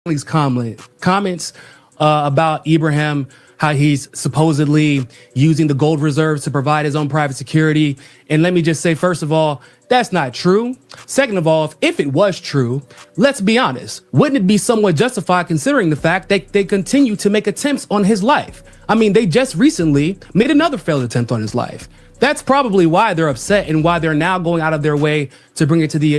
these comments about Ibrahim, how he's supposedly using the gold reserves to provide his own private security. And let me just say, first of all, that's not true. Second of all, if it was true, let's be honest, wouldn't it be somewhat justified considering the fact that they continue to make attempts on his life? I mean, they just recently made another failed attempt on his life. That's probably why they're upset and why they're now going out of their way to bring it to the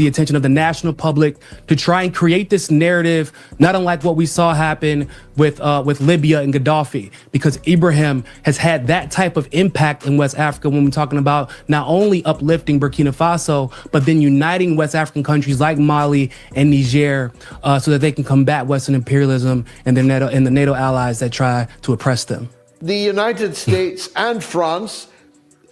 attention of the national public, to try and create this narrative, not unlike what we saw happen with Libya and Gaddafi, because Ibrahim has had that type of impact in West Africa when we're talking about not only uplifting Burkina Faso, but then uniting West African countries like Mali and Niger so that they can combat Western imperialism and the NATO allies that try to oppress them. The United States and France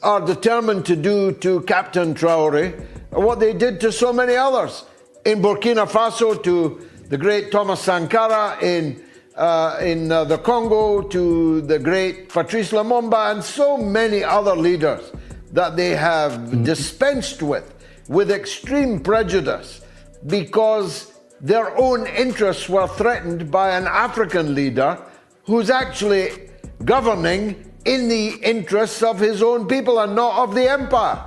are determined to do to Captain Traoré what they did to so many others. In Burkina Faso, to the great Thomas Sankara, in the Congo, to the great Patrice Lumumba, and so many other leaders that they have dispensed with extreme prejudice because their own interests were threatened by an African leader who's actually governing in the interests of his own people and not of the empire.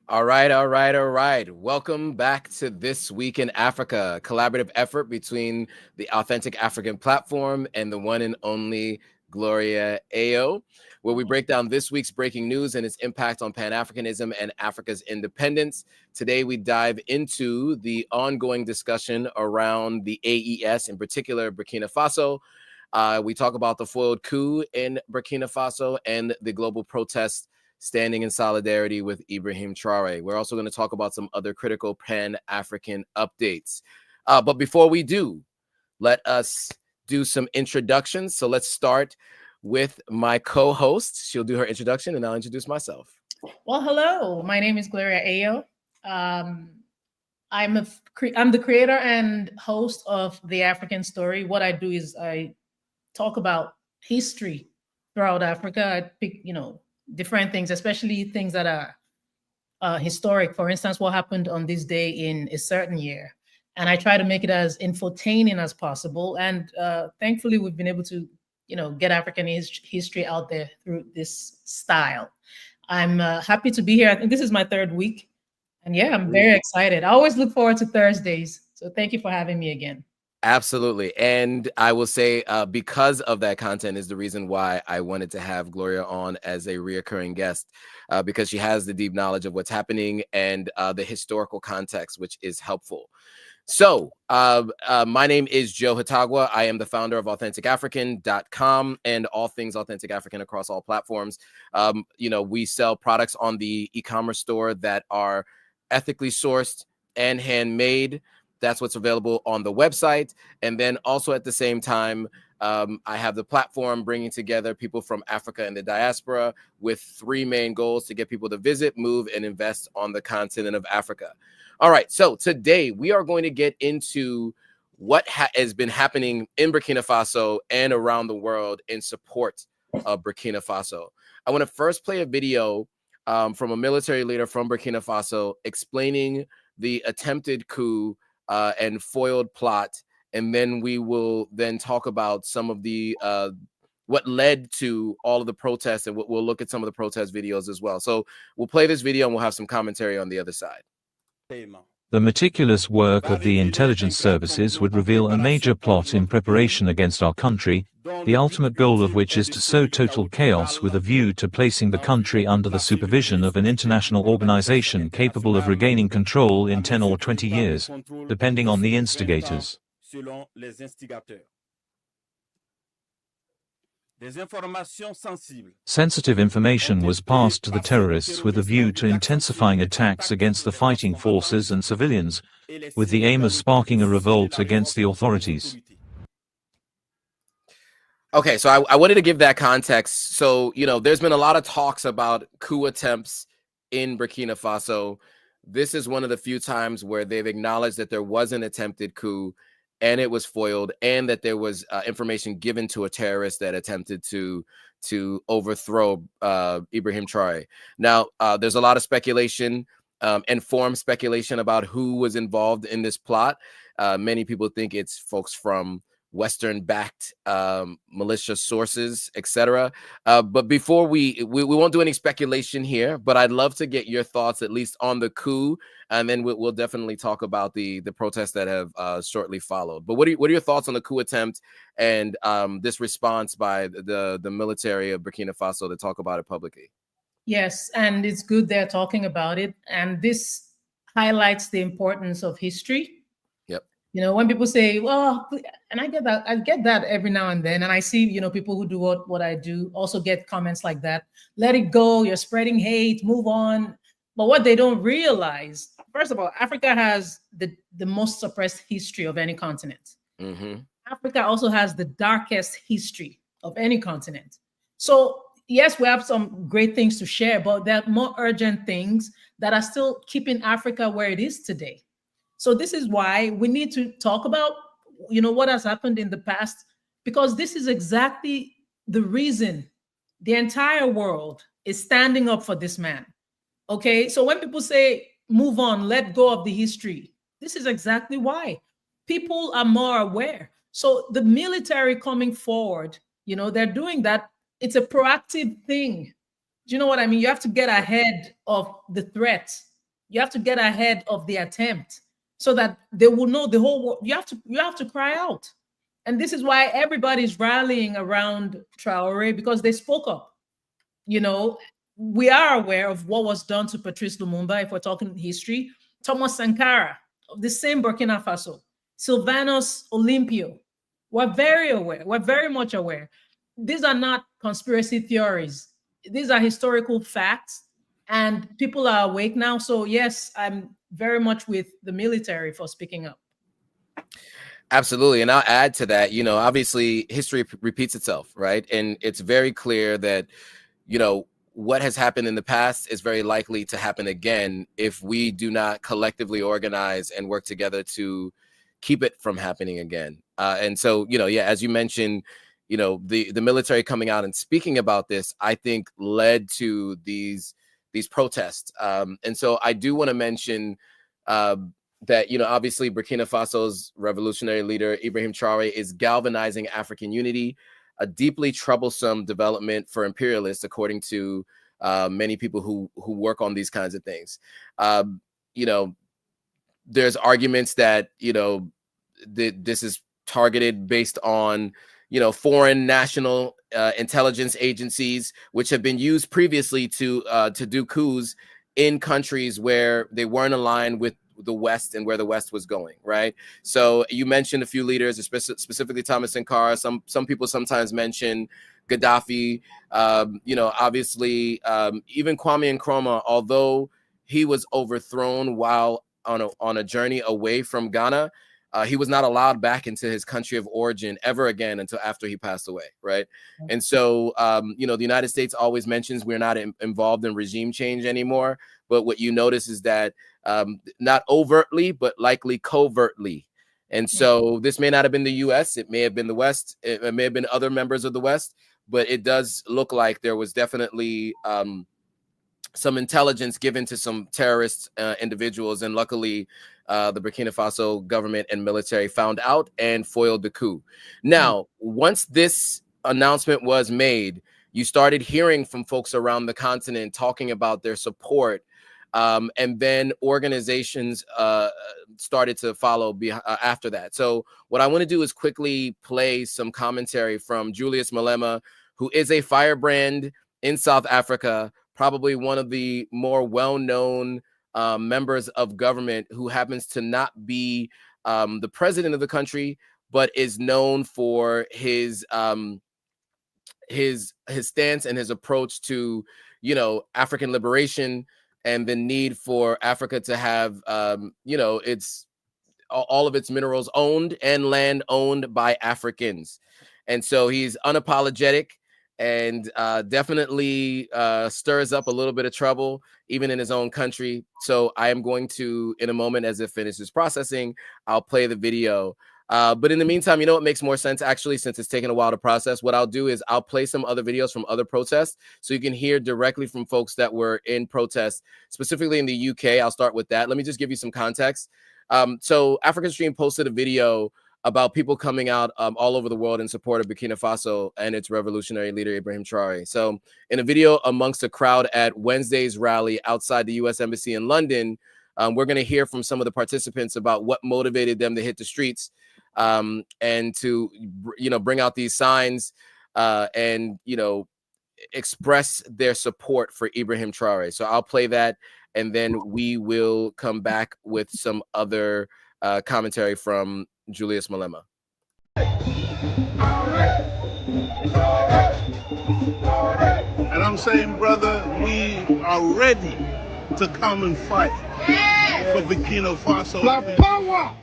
All right. Welcome back to This Week in Africa, a collaborative effort between the Authentic African Platform and the one and only Gloria Ayo, where we break down this week's breaking news and its impact on Pan-Africanism and Africa's independence. Today, we dive into the ongoing discussion around the AES, in particular, Burkina Faso. We talk about the foiled coup in Burkina Faso and the global protests standing in solidarity with Ibrahim Traoré. We're also going to talk about some other critical Pan-African updates. But before we do, let us do some introductions. So let's start with my co-host. She'll do her introduction and I'll introduce myself. Well, hello. My name is Gloria Ayo. I'm the creator and host of The African Story. What I do is I talk about history throughout Africa. I pick, different things, especially things that are historic. For instance, what happened on this day in a certain year. And I try to make it as infotaining as possible. And thankfully, we've been able to, get African history out there through this style. I'm happy to be here. I think this is my third week. And yeah, I'm very excited. I always look forward to Thursdays. So thank you for having me again. Absolutely. And I will say because of that content is the reason why I wanted to have Gloria on as a reoccurring guest, because she has the deep knowledge of what's happening and the historical context, which is helpful. So my name is Joe Hatagwa. I am the founder of AuthenticAfrican.com and all things Authentic African across all platforms. We sell products on the e-commerce store that are ethically sourced and handmade. That's what's available on the website. And then also at the same time, I have the platform bringing together people from Africa and the diaspora with three main goals: to get people to visit, move, and invest on the continent of Africa. All right, so today we are going to get into what has been happening in Burkina Faso and around the world in support of Burkina Faso. I want to first play a video from a military leader from Burkina Faso explaining the attempted coup and foiled plot, and then we will then talk about some of the what led to all of the protests, and we'll look at some of the protest videos as well. So we'll play this video and we'll have some commentary on the other side. The meticulous work of the intelligence services would reveal a major plot in preparation against our country, the ultimate goal of which is to sow total chaos with a view to placing the country under the supervision of an international organization capable of regaining control in 10 or 20 years, depending on the instigators. Sensitive information was passed to the terrorists with a view to intensifying attacks against the fighting forces and civilians, with the aim of sparking a revolt against the authorities. Okay, so I wanted to give that context. So, there's been a lot of talks about coup attempts in Burkina Faso. This is one of the few times where they've acknowledged that there was an attempted coup and it was foiled, and that there was information given to a terrorist that attempted to overthrow Ibrahim Traoré. Now, there's a lot of speculation, informed speculation about who was involved in this plot. Many people think it's folks from Western-backed militia sources, etc. But before we won't do any speculation here, but I'd love to get your thoughts at least on the coup, and then we'll definitely talk about the protests that have shortly followed. But what are your thoughts on the coup attempt and this response by the military of Burkina Faso to talk about it publicly? Yes, and it's good they're talking about it, and this highlights the importance of history. Yep. You know, when people say, well, and I get that every now and then. And I see, you know, people who do what I do also get comments like that. Let it go. You're spreading hate. Move on. But what they don't realize, first of all, Africa has the most suppressed history of any continent. Mm-hmm. Africa also has the darkest history of any continent. So yes, we have some great things to share, but there are more urgent things that are still keeping Africa where it is today. So this is why we need to talk about, you know, what has happened in the past, because this is exactly the reason the entire world is standing up for this man. Okay, so when people say move on, let go of the history, this is exactly why. People are more aware. So the military coming forward, you know, they're doing that. It's a proactive thing. Do you know what I mean? You have to get ahead of the threat. You have to get ahead of the attempt, so that they will know the whole world. You have to cry out. And this is why everybody's rallying around Traoré, because they spoke up. You know, we are aware of what was done to Patrice Lumumba, if we're talking history. Thomas Sankara, of the same Burkina Faso. Sylvanus Olympio. We're very aware. We're very much aware. These are not conspiracy theories. These are historical facts. And people are awake now. So yes, I'm very much with the military for speaking up. Absolutely. And I'll add to that, you know, obviously history repeats itself, right? And it's very clear that, you know, what has happened in the past is very likely to happen again if we do not collectively organize and work together to keep it from happening again. And so, you know, yeah, as you mentioned, you know, the military coming out and speaking about this, I think led to these protests. And so I do want to mention that, you know, obviously Burkina Faso's revolutionary leader, Ibrahim Traoré, is galvanizing African unity, a deeply troublesome development for imperialists, according to many people who work on these kinds of things. You know, there's arguments that, you know, this is targeted based on, you know, foreign national intelligence agencies, which have been used previously to do coups in countries where they weren't aligned with the West and where the West was going, right? So you mentioned a few leaders, specifically Thomas Sankara. Some people sometimes mention Gaddafi. You know, obviously, even Kwame Nkrumah, although he was overthrown while on a journey away from Ghana, he was not allowed back into his country of origin ever again until after he passed away, right? And so, you know, the United States always mentions we're not involved in regime change anymore. But what you notice is that not overtly, but likely covertly. And so this may not have been the U.S. It may have been the West. It may have been other members of the West. But it does look like there was definitely some intelligence given to some terrorist individuals. And luckily, the Burkina Faso government and military found out and foiled the coup. Now, once this announcement was made, you started hearing from folks around the continent talking about their support. And then organizations started to follow after that. So what I want to do is quickly play some commentary from Julius Malema, who is a firebrand in South Africa, probably one of the more well-known members of government, who happens to not be the president of the country, but is known for his stance and his approach to, you know, African liberation and the need for Africa to have, you know, all of its minerals owned and land owned by Africans. And so he's unapologetic and definitely stirs up a little bit of trouble, even in his own country. So I am going to, in a moment, as it finishes processing, I'll play the video But in the meantime, you know what makes more sense, actually, since it's taken a while to process? What I'll do is I'll play some other videos from other protests so you can hear directly from folks that were in protest, specifically in the UK. I'll start with that. Let me just give you some context. So African Stream posted a video about people coming out all over the world in support of Burkina Faso and its revolutionary leader, Ibrahim Traoré. So in a video amongst a crowd at Wednesday's rally outside the US Embassy in London, we're going to hear from some of the participants about what motivated them to hit the streets and to, bring out these signs and, express their support for Ibrahim Traoré. So I'll play that, and then we will come back with some other commentary from Julius Malema. And I'm saying, brother, we are ready to come and fight for Burkina Faso. Black power!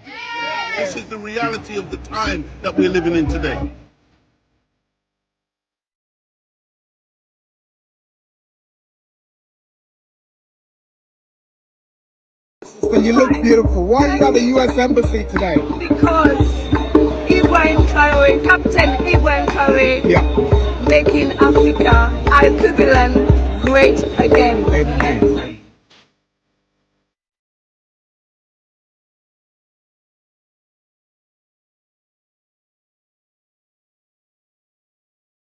This is the reality of the time that we're living in today. So you look beautiful. Why are you at the US Embassy today? Because Ibrahim Traoré, Captain Ibrahim Traoré, making Africa equivalent great again. Amen.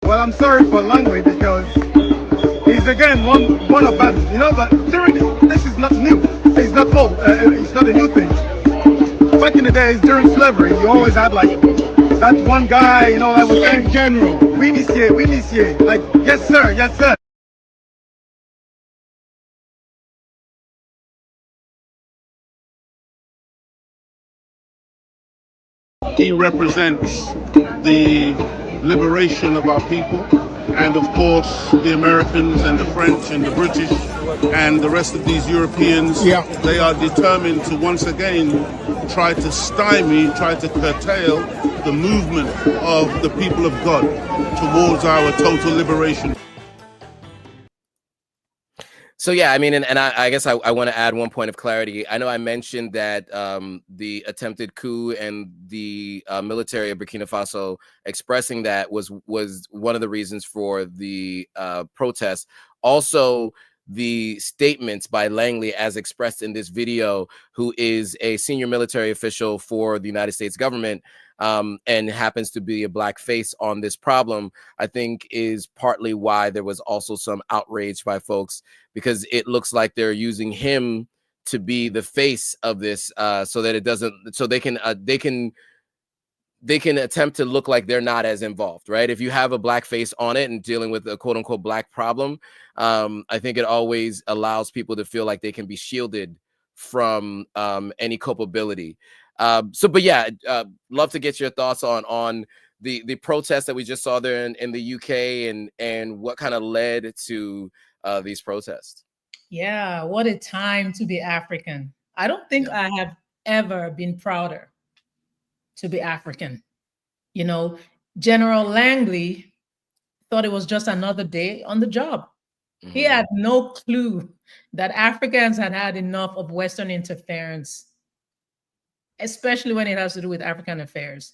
Well, I'm sorry for language because he's again one of us, but during this is not new. It's not old. It's not a new thing. Back in the days during slavery, you always had like that one guy, that was saying, General, we initiate, like, yes sir, yes sir. He represents the liberation of our people, and of course the Americans and the French and the British and the rest of these Europeans. They are determined to once again try to stymie, try to curtail the movement of the people of God towards our total liberation. So yeah, I mean, and I guess I want to add one point of clarity. I know I mentioned that the attempted coup and the military of Burkina Faso expressing that was one of the reasons for the protest. Also, the statements by Langley, as expressed in this video, who is a senior military official for the United States government, and happens to be a black face on this problem, I think is partly why there was also some outrage by folks, because it looks like they're using him to be the face of this, so that it doesn't, so they can attempt to look like they're not as involved, right? If you have a black face on it and dealing with a quote unquote black problem, I think it always allows people to feel like they can be shielded from any culpability. But yeah, love to get your thoughts on the protest that we just saw there in the UK and what kind of led to these protests. Yeah, what a time to be African. I don't think I have ever been prouder to be African. General Langley thought it was just another day on the job. Mm-hmm. He had no clue that Africans had enough of Western interference, especially when it has to do with African affairs,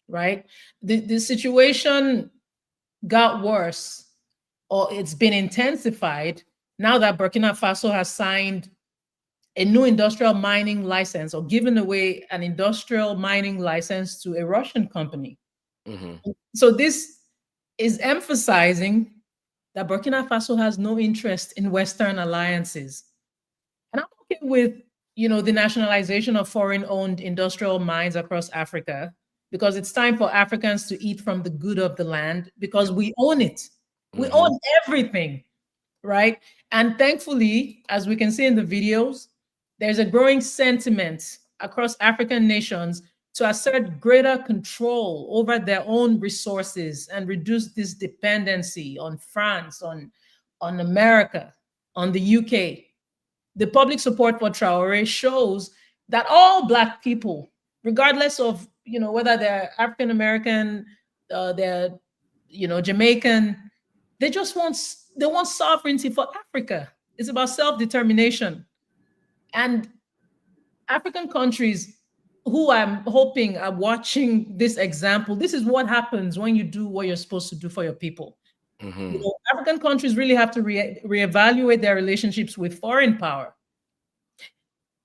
right? The situation got worse, or it's been intensified now that Burkina Faso has signed a new industrial mining license, or given away an industrial mining license to a Russian company. Mm-hmm. So this is emphasizing that Burkina Faso has no interest in Western alliances. And I'm okay with, the nationalization of foreign-owned industrial mines across Africa, because it's time for Africans to eat from the good of the land, because we own it. We own everything, right? And thankfully, as we can see in the videos, there's a growing sentiment across African nations to assert greater control over their own resources and reduce this dependency on France, on America, on the UK. The public support for Traoré shows that all Black people, regardless of whether they're African American, they're Jamaican, they want sovereignty for Africa. It's about self-determination. And African countries who I'm hoping are watching this example, this is what happens when you do what you're supposed to do for your people. Mm-hmm. You know, African countries really have to reevaluate their relationships with foreign power.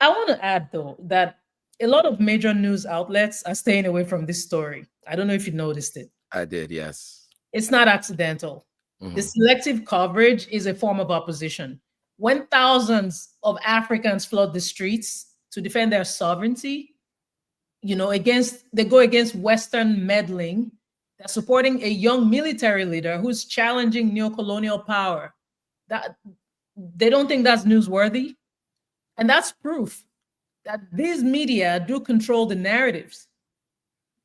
I want to add, though, that a lot of major news outlets are staying away from this story. I don't know if you noticed it. I did, yes. It's not accidental. Mm-hmm. The selective coverage is a form of opposition. When thousands of Africans flood the streets to defend their sovereignty, you know, they go against Western meddling. They're supporting a young military leader who's challenging neocolonial power. That they don't think that's newsworthy. And that's proof that these media do control the narratives.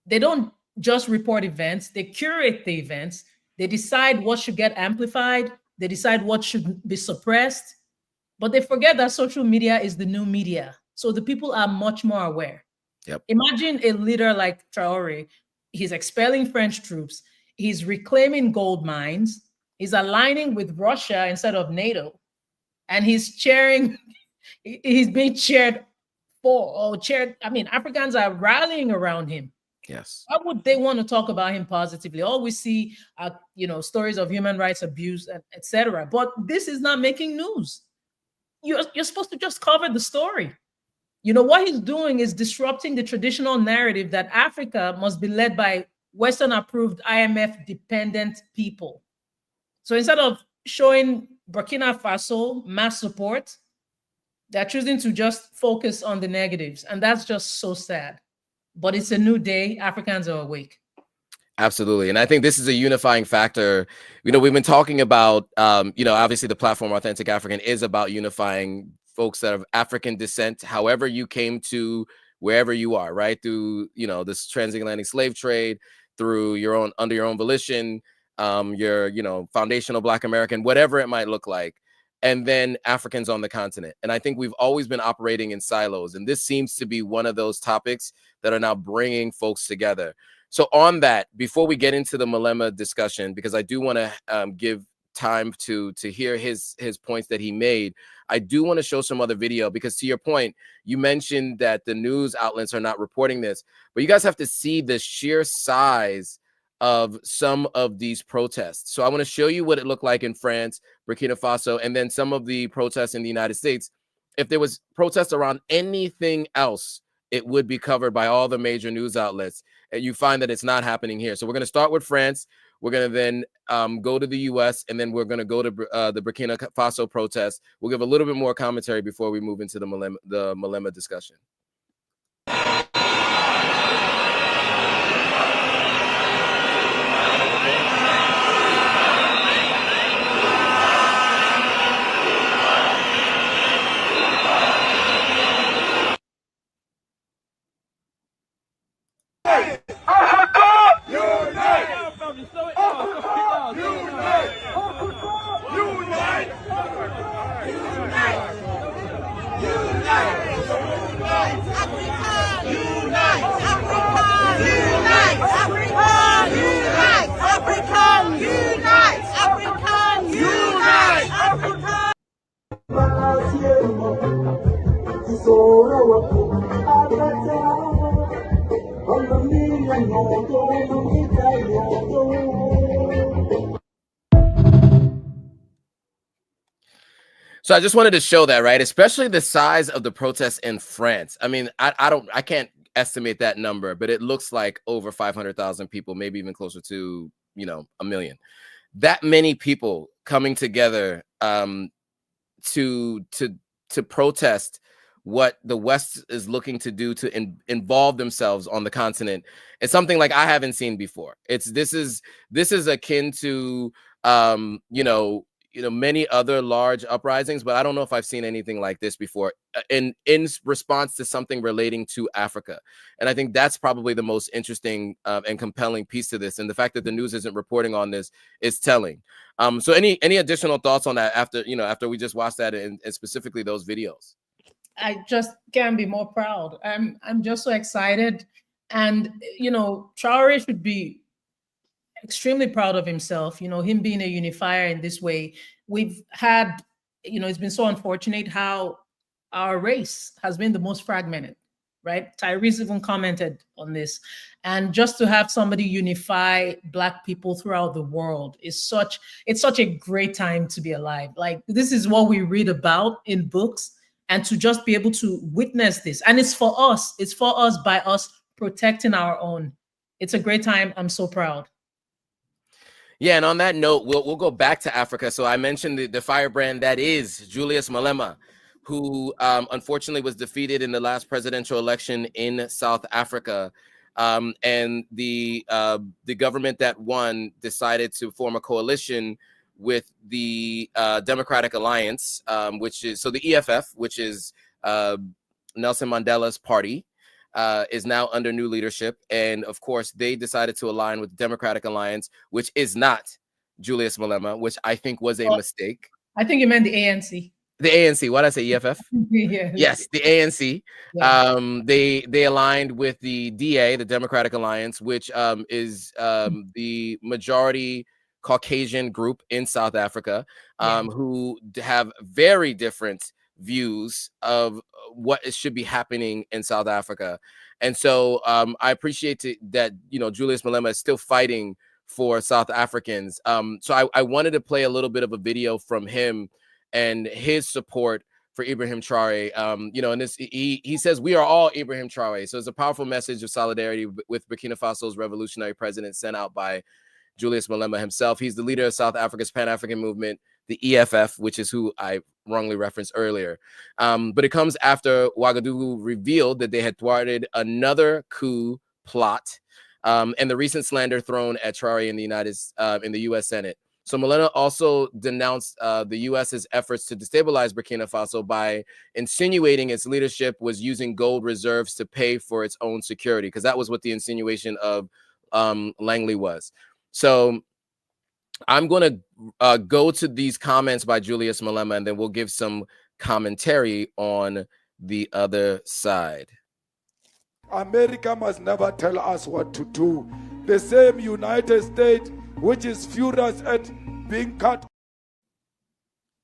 They don't just report events, they curate the events. They decide what should get amplified. They decide what should be suppressed. But they forget that social media is the new media. So the people are much more aware. Yep. Imagine a leader like Traoré. He's expelling French troops. He's reclaiming gold mines. He's aligning with Russia instead of NATO. And he's being cheered I mean, Africans are rallying around him. Yes. Why would they want to talk about him positively? All we see are, you know, stories of human rights abuse, etc. But this is not making news. You're supposed to just cover the story. You know, what he's doing is disrupting the traditional narrative that Africa must be led by Western-approved, IMF-dependent people. So instead of showing Burkina Faso mass support, they're choosing to just focus on the negatives. And that's just so sad. But it's a new day. Africans are awake. Absolutely. And I think this is a unifying factor. You know, we've been talking about, you know, obviously the platform Authentic African is about unifying folks that have African descent, however you came to wherever you are, right? Through, you know, this transatlantic slave trade, through under your own volition, your, you know, foundational Black American, whatever it might look like. And then Africans on the continent. And I think we've always been operating in silos. And this seems to be one of those topics that are now bringing folks together. So on that, before we get into the Malema discussion, because I do want to give time to hear his points that he made, I do want to show some other video, because to your point, you mentioned that the news outlets are not reporting this, but you guys have to see the sheer size of some of these protests. So I want to show you what it looked like in France, Burkina Faso, and then some of the protests in the United States. If there was protests around anything else, it would be covered by all the major news outlets. And you find that it's not happening here. So we're going to start with France. We're going to then go to the US, and then we're going to go to the Burkina Faso protests. We'll give a little bit more commentary before we move into the Malema discussion. So I just wanted to show that, right? Especially the size of the protests in France. I mean, I can't estimate that number, but it looks like over 500,000 people, maybe even closer to, you know, 1 million. That many people coming together to protest what the West is looking to do to involve themselves on the continent. It's something like I haven't seen before. This is akin to many other large uprisings, but I don't know if I've seen anything like this before in response to something relating to Africa. And I think that's probably the most interesting and compelling piece to this. And the fact that the news isn't reporting on this is telling. So any additional thoughts on that after we just watched that and specifically those videos? I just can't be more proud. I'm just so excited. And, you know, Traoré should be extremely proud of himself, you know, him being a unifier in this way. We've had, you know, it's been so unfortunate how our race has been the most fragmented. right? Tyrese even commented on this. And just to have somebody unify Black people throughout the world is it's such a great time to be alive. Like, this is what we read about in books, and to just be able to witness this. And it's for us by us protecting our own. It's a great time. I'm so proud. Yeah, and on that note, we'll go back to Africa. So I mentioned the firebrand that is Julius Malema, who unfortunately was defeated in the last presidential election in South Africa. And the government that won decided to form a coalition with the Democratic Alliance, which is, so the EFF, which is Nelson Mandela's party, is now under new leadership. And of course, they decided to align with the Democratic Alliance, which is not Julius Malema, which I think was a mistake. I think you meant the ANC. The ANC. What did I say? EFF? Yeah. Yes, the ANC. Yeah. They aligned with the DA, the Democratic Alliance, which is the majority Caucasian group in South Africa, who have very different views of what should be happening in South Africa. And so I appreciate that, you know, Julius Malema is still fighting for South Africans. So I wanted to play a little bit of a video from him and his support for Ibrahim Traoré. You know, and this, he says, we are all Ibrahim Traoré. So it's a powerful message of solidarity with Burkina Faso's revolutionary president sent out by Julius Malema himself. He's the leader of South Africa's Pan-African movement, the EFF, which is who I wrongly referenced earlier. But it comes after Ouagadougou revealed that they had thwarted another coup plot and the recent slander thrown at Traoré in the U.S. Senate. So Malema also denounced the U.S.'s efforts to destabilize Burkina Faso by insinuating its leadership was using gold reserves to pay for its own security, because that was what the insinuation of Langley was. So I'm going to go to these comments by Julius Malema, and then we'll give some commentary on the other side. America must never tell us what to do. The same United States, which is furious at being cut.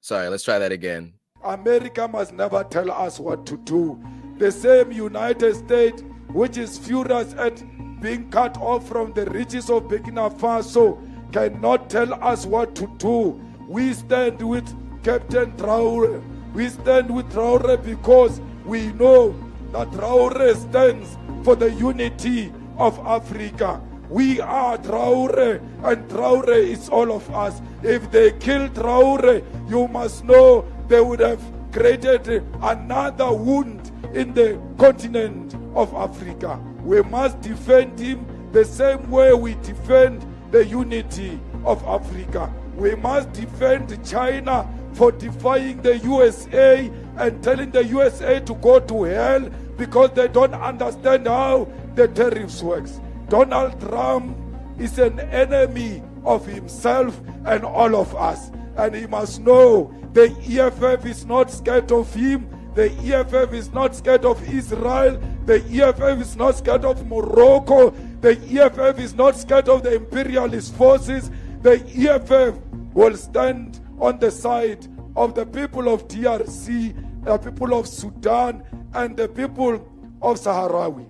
Sorry, let's try that again. America must never tell us what to do. The same United States, which is furious at being cut off from the riches of Burkina Faso, cannot tell us what to do. We stand with Captain Traoré. We stand with Traoré because we know that Traoré stands for the unity of Africa. We are Traoré, and Traoré is all of us. If they kill Traoré, you must know they would have created another wound in the continent of Africa. We must defend him the same way we defend the unity of Africa. We must defend China for defying the USA and telling the USA to go to hell because they don't understand how the tariffs works. Donald Trump is an enemy of himself and all of us. And he must know the EFF is not scared of him. The EFF is not scared of Israel. The EFF is not scared of Morocco. The EFF is not scared of the imperialist forces. The EFF will stand on the side of the people of DRC, the people of Sudan, and the people of Sahrawi.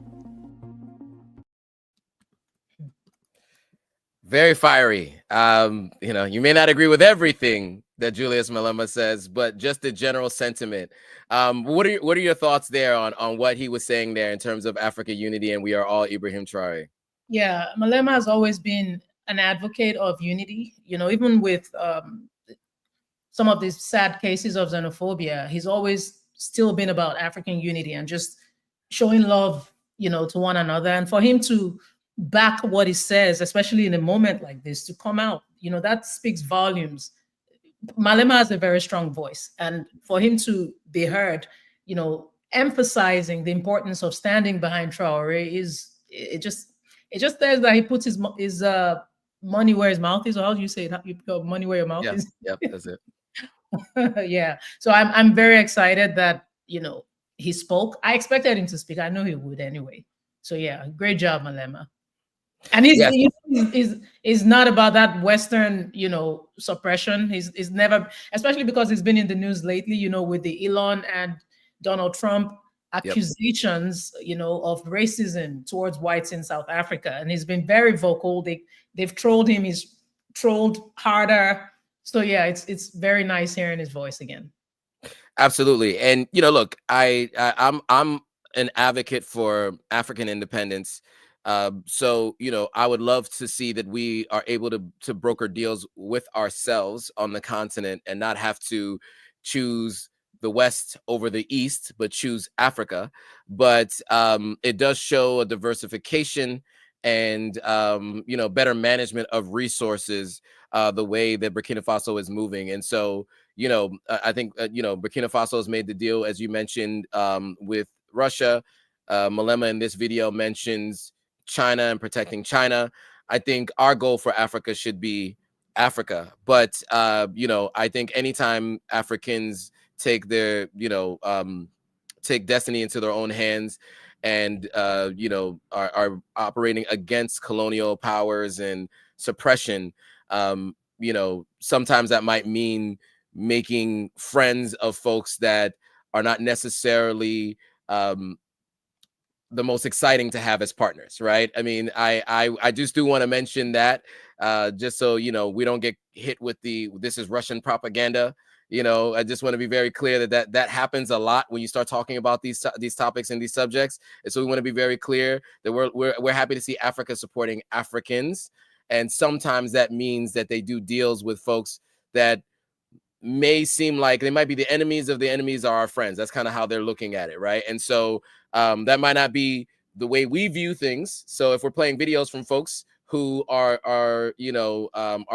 Very fiery. You know, you may not agree with everything that Julius Malema says, but just the general sentiment. What are your thoughts there on what he was saying there in terms of Africa unity and we are all Ibrahim Traoré? Yeah, Malema has always been an advocate of unity. You know, even with some of these sad cases of xenophobia, he's always still been about African unity and just showing love, you know, to one another. And for him to back what he says, especially in a moment like this, to come out, you know, that speaks volumes. Malema has a very strong voice, and for him to be heard, you know, emphasizing the importance of standing behind Traoré it just says that he puts his money where his mouth is. Or how do you say it? You put money where your mouth is. Yep, that's it. Yeah. So I'm very excited that, you know, he spoke. I expected him to speak. I know he would anyway. So yeah, great job, Malema. And he's not about that Western, you know, suppression. He's never, especially because he's been in the news lately, you know, with the Elon and Donald Trump accusations, of racism towards whites in South Africa, and he's been very vocal. They've trolled him. He's trolled harder. So yeah, it's very nice hearing his voice again. Absolutely. And look, I'm an advocate for African independence. So I would love to see that we are able to broker deals with ourselves on the continent and not have to choose the West over the East, but choose Africa. But it does show a diversification and better management of resources, the way that Burkina Faso is moving. And so I think Burkina Faso has made the deal, as you mentioned, with Russia. Malema in this video mentions China and protecting China. I think our goal for Africa should be Africa. But I think anytime Africans take their take destiny into their own hands and are operating against colonial powers and suppression, sometimes that might mean making friends of folks that are not necessarily the most exciting to have as partners, right? I mean, I just do want to mention that, just so we don't get hit with this is Russian propaganda. I just want to be very clear that happens a lot when you start talking about these topics and these subjects. And so we want to be very clear that we're happy to see Africa supporting Africans, and sometimes that means that they do deals with folks that may seem like they might be the enemies of the enemies are our friends. That's kind of how they're looking at it, right? And so that might not be the way we view things. So if we're playing videos from folks who are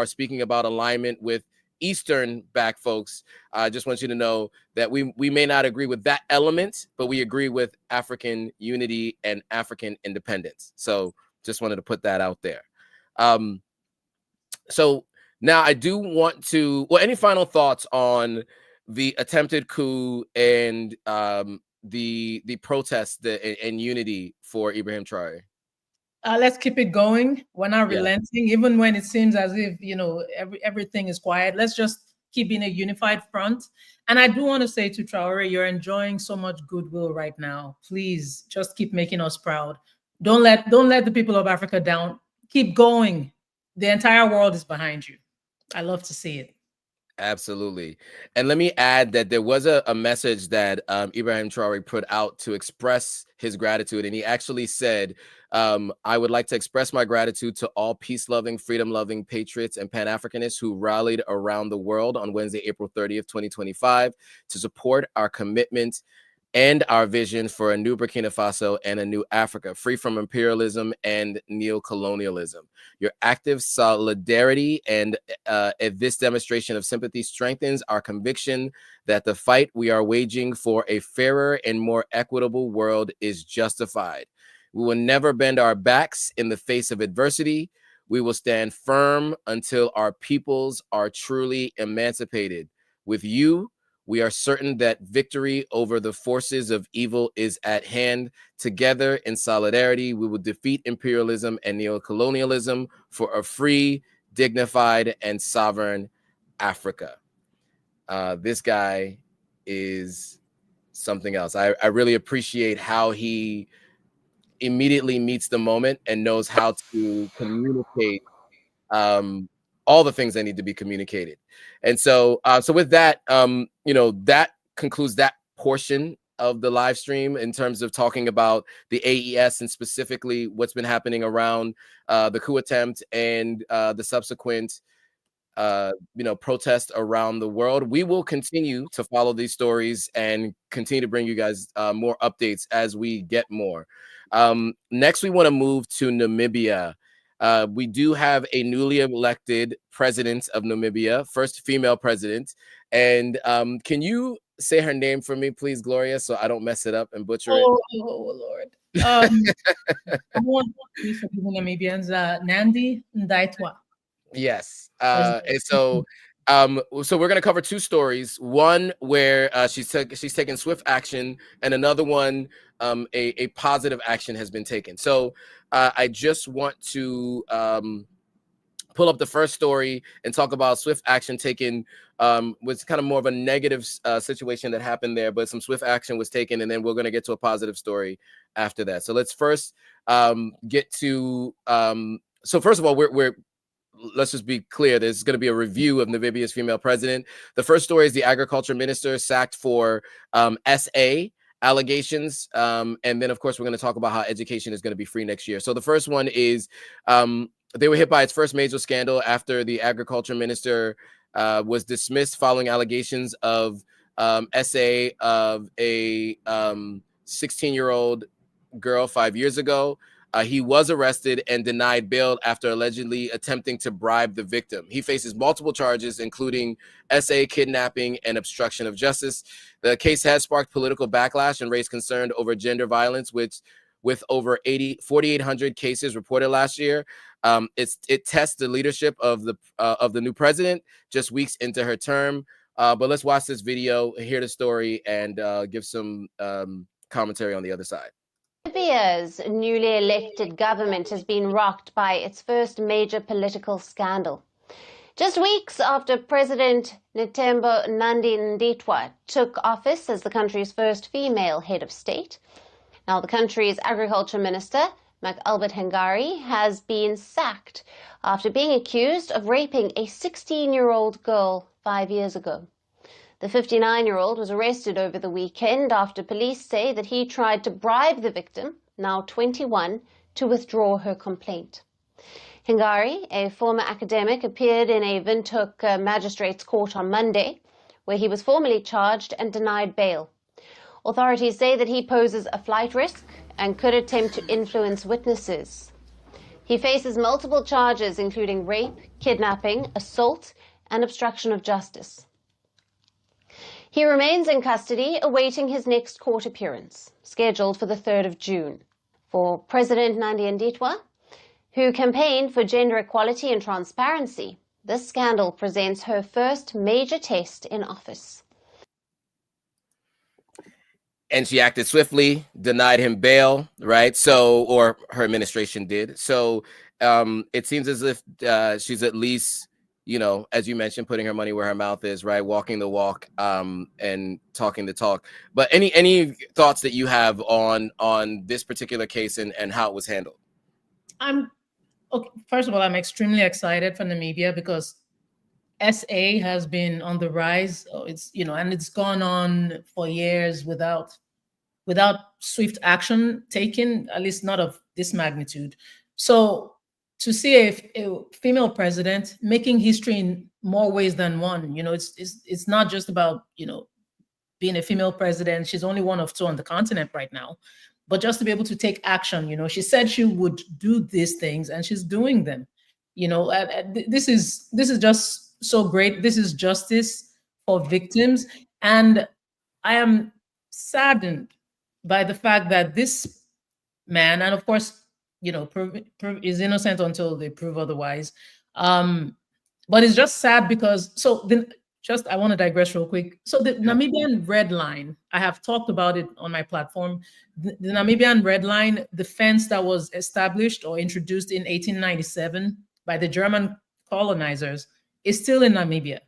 speaking about alignment with Eastern back folks, I just want you to know that we may not agree with that element, but we agree with African unity and African independence. So just wanted to put that out there. So now I do want to, any final thoughts on the attempted coup and the protest and unity for Ibrahim Traoré? Let's keep it going. We're not relenting, even when it seems as if everything is quiet. Let's just keep being a unified front. And I do want to say to Traoré, you're enjoying so much goodwill right now. Please just keep making us proud. Don't let the people of Africa down. Keep going. The entire world is behind you. I love to see it. Absolutely. And let me add that there was a message that Ibrahim Traoré put out to express his gratitude. And he actually said, I would like to express my gratitude to all peace-loving, freedom-loving patriots and Pan-Africanists who rallied around the world on Wednesday, April 30th, 2025, to support our commitment and our vision for a new Burkina Faso and a new Africa, free from imperialism and neocolonialism. Your active solidarity and this demonstration of sympathy strengthens our conviction that the fight we are waging for a fairer and more equitable world is justified. We will never bend our backs in the face of adversity. We will stand firm until our peoples are truly emancipated. With you, we are certain that victory over the forces of evil is at hand. Together in solidarity, we will defeat imperialism and neocolonialism for a free, dignified, and sovereign Africa. This guy is something else. I really appreciate how he immediately meets the moment and knows how to communicate all the things that need to be communicated. And so with that, that concludes that portion of the live stream in terms of talking about the AES and specifically what's been happening around the coup attempt and the subsequent protest around the world. We will continue to follow these stories and continue to bring you guys more updates as we get more. Next, we want to move to Namibia. We do have a newly elected president of Namibia, first female president. And can you say her name for me, please, Gloria, so I don't mess it up and butcher it? Oh Lord. I want to be forgiving Namibians. Nandi Ndaitwa. Yes. And so we're going to cover two stories. One where she's taken swift action, and another one, a positive action has been taken. So I just want to pull up the first story and talk about swift action taken, was kind of more of a negative situation that happened there, but some swift action was taken, and then we're going to get to a positive story after that. So let's first get to, so first of all, let's just be clear, there's going to be a review of Namibia's female president. The first story is the agriculture minister sacked for SA allegations, and then of course we're going to talk about how education is going to be free next year. So the first one is they were hit by its first major scandal after the agriculture minister was dismissed following allegations of SA of a 16-year-old girl 5 years ago. He was arrested and denied bail after allegedly attempting to bribe the victim. He faces multiple charges, including SA, kidnapping, and obstruction of justice. The case has sparked political backlash and raised concern over gender violence, which, with over 4,800 cases reported last year, it tests the leadership of the new president just weeks into her term. But let's watch this video, hear the story, and give some commentary on the other side. Namibia's newly elected government has been rocked by its first major political scandal. Just weeks after President Netembo Nandi-Ndaitwah took office as the country's first female head of state, now the country's agriculture minister, Albert Hengari, has been sacked after being accused of raping a 16-year-old girl 5 years ago. The 59-year-old was arrested over the weekend after police say that he tried to bribe the victim, now 21, to withdraw her complaint. Hengari, a former academic, appeared in a Windhoek magistrate's court on Monday, where he was formally charged and denied bail. Authorities say that he poses a flight risk and could attempt to influence witnesses. He faces multiple charges, including rape, kidnapping, assault, and obstruction of justice. He remains in custody, awaiting his next court appearance, scheduled for the 3rd of June. For President Nandi-Ndaitwah, who campaigned for gender equality and transparency, this scandal presents her first major test in office. And she acted swiftly, denied him bail, right? So, or her administration did. So it seems as if she's at least, you know, as you mentioned, putting her money where her mouth is, right? Walking the walk and talking the talk. But any thoughts that you have on this particular case and how it was handled? Okay. First of all, I'm extremely excited for Namibia because SA has been on the rise. It's, you know, and it's gone on for years without swift action taken, at least not of this magnitude. So to see a female president making history in more ways than one, you know, it's not just about, you know, being a female president. She's only one of two on the continent right now, but just to be able to take action. You know, she said she would do these things and she's doing them. You know, this is just so great. This is justice for victims. And I am saddened by the fact that this man, and of course, you know, is innocent until they prove otherwise. But it's just sad because, I want to digress real quick. So the Namibian Red Line, I have talked about it on my platform. The Namibian Red Line, the fence that was established or introduced in 1897 by the German colonizers, is still in Namibia.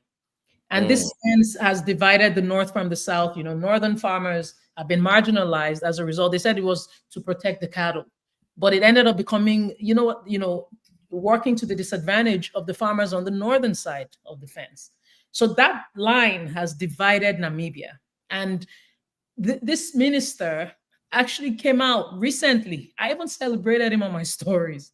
And this fence has divided the North from the South. You know, northern farmers have been marginalized as a result. They said it was to protect the cattle, but it ended up becoming, working to the disadvantage of the farmers on the northern side of the fence. So that line has divided Namibia. And this minister actually came out recently. I even celebrated him on my stories.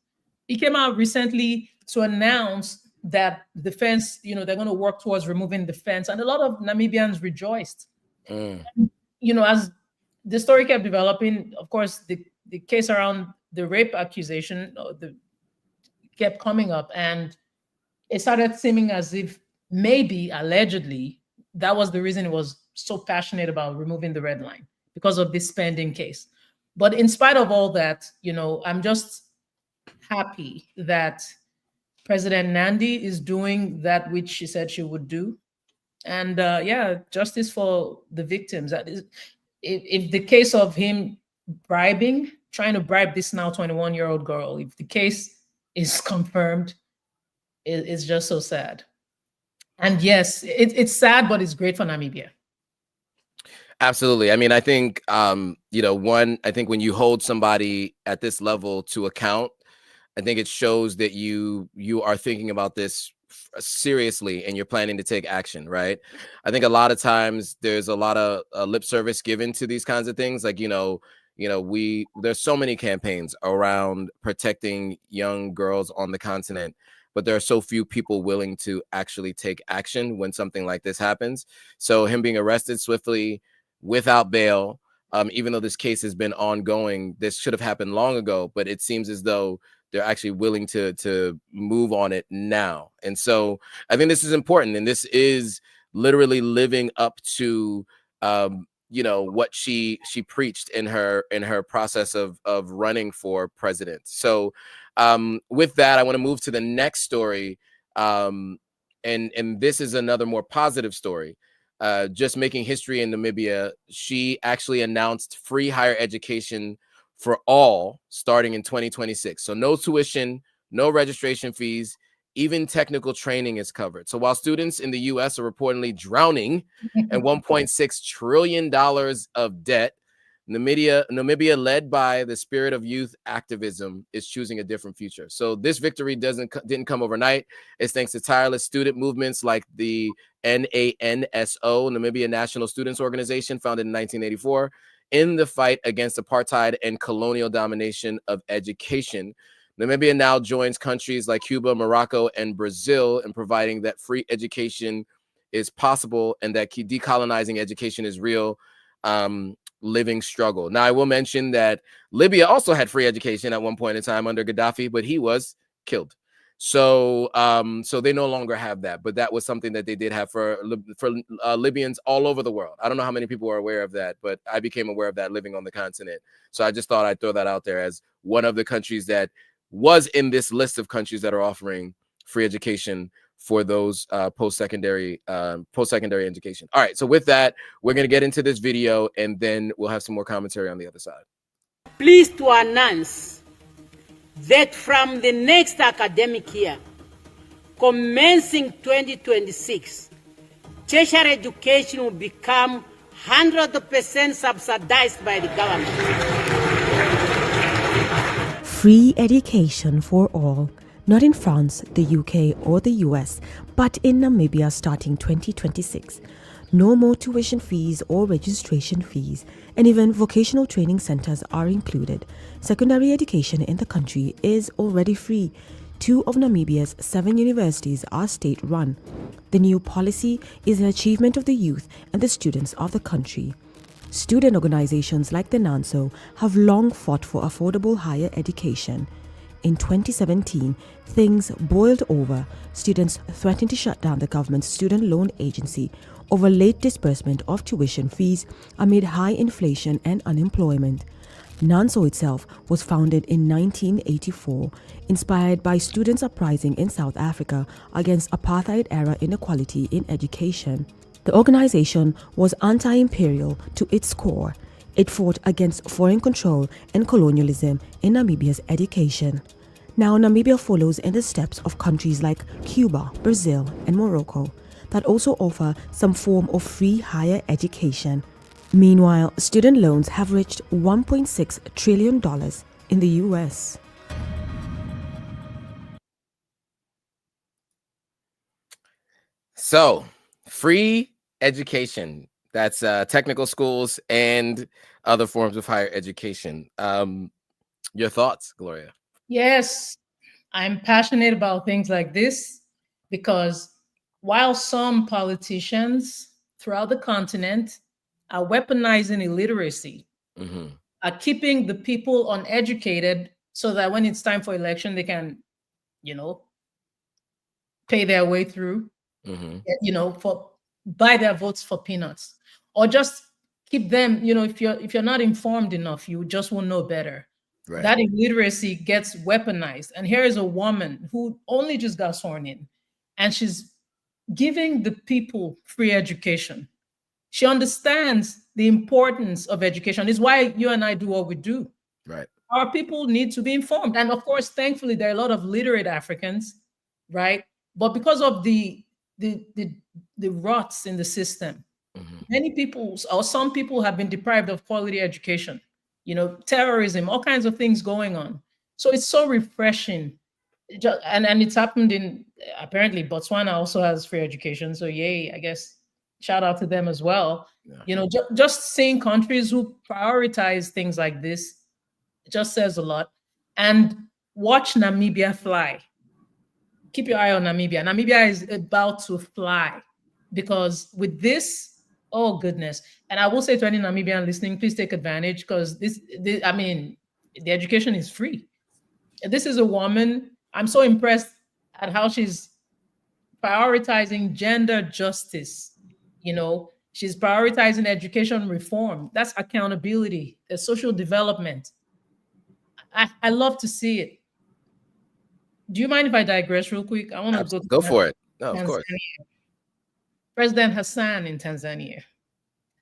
He came out recently to announce that the fence, you know, they're going to work towards removing the fence. And a lot of Namibians rejoiced. You know, as the story kept developing, of course, the case around the rape accusation kept coming up. And it started seeming as if maybe, allegedly, that was the reason it was so passionate about removing the red line, because of this spending case. But in spite of all that, you know, I'm just happy that President Nandi is doing that which she said she would do. And justice for the victims. That is, if the case of him trying to bribe this now 21-year-old girl, if the case is confirmed, is just so sad. And yes, it's sad, but it's great for Namibia. Absolutely. I mean, I think, you know, I think when you hold somebody at this level to account, I think it shows that you are thinking about this seriously and you're planning to take action, right? I think a lot of times there's a lot of lip service given to these kinds of things. Like, there's so many campaigns around protecting young girls on the continent, but there are so few people willing to actually take action when something like this happens. So him being arrested swiftly without bail, even though this case has been ongoing, this should have happened long ago, but it seems as though they're actually willing to move on it now. And so I think this is important. And this is literally living up to, what she preached in her process of running for president. So with that, I want to move to the next story. And this is another more positive story. Just making history in Namibia, she actually announced free higher education for all starting in 2026. So no tuition, no registration fees, even technical training is covered. So while students in the US are reportedly drowning in $1.6 trillion of debt, Namibia, led by the spirit of youth activism, is choosing a different future. So this victory didn't come overnight. It's thanks to tireless student movements like the NANSO, Namibia National Students Organization, founded in 1984, in the fight against apartheid and colonial domination of education. Namibia now joins countries like Cuba, Morocco, and Brazil in providing that free education is possible and that decolonizing education is real. Living struggle. Now, I will mention that Libya also had free education at one point in time under Gaddafi, but he was killed. So they no longer have that, but that was something that they did have for Libyans all over the world. I don't know how many people are aware of that, but I became aware of that living on the continent. So I just thought I'd throw that out there as one of the countries that was in this list of countries that are offering free education for those post-secondary education. All right, so with that, we're going to get into this video and then we'll have some more commentary on the other side. Pleased to announce that from the next academic year, commencing 2026, tertiary education will become 100% subsidized by the government. Free education for all. Not in France, the UK, or the US, but in Namibia starting 2026. No more tuition fees or registration fees, and even vocational training centers are included. Secondary education in the country is already free. 2 of Namibia's 7 universities are state-run. The new policy is an achievement of the youth and the students of the country. Student organizations like the NANSO have long fought for affordable higher education. In 2017, things boiled over. Students threatened to shut down the government's student loan agency over late disbursement of tuition fees amid high inflation and unemployment. NANSO itself was founded in 1984, inspired by students' uprising in South Africa against apartheid-era inequality in education. The organization was anti-imperial to its core. It fought against foreign control and colonialism in Namibia's education. Now, Namibia follows in the steps of countries like Cuba, Brazil, and Morocco that also offer some form of free higher education. Meanwhile, student loans have reached $1.6 trillion in the US. So, free education. That's technical schools and other forms of higher education. Your thoughts, Gloria? Yes, I'm passionate about things like this because while some politicians throughout the continent are weaponizing illiteracy, are keeping the people uneducated so that when it's time for election, they can, pay their way through, buy their votes for peanuts, or just keep them, if you're not informed enough, you just won't know better. Right. That illiteracy gets weaponized. And here is a woman who only just got sworn in, and she's giving the people free education. She understands the importance of education. It's why you and I do what we do. Right. Our people need to be informed. And of course, thankfully, there are a lot of literate Africans, right? But because of the rots in the system, many people or some people have been deprived of quality education, terrorism, all kinds of things going on. So it's so refreshing. And it's happened in, apparently Botswana also has free education. So yay, I guess, shout out to them as well. Yeah. Just seeing countries who prioritize things like this, it just says a lot. And watch Namibia fly. Keep your eye on Namibia. Namibia is about to fly because with this, oh goodness. And I will say to any Namibian listening, please take advantage because the education is free. This is a woman. I'm so impressed at how she's prioritizing gender justice. She's prioritizing education reform. That's accountability, social development. I love to see it. Do you mind if I digress real quick? I want to go for it. No, of course. President Hassan in Tanzania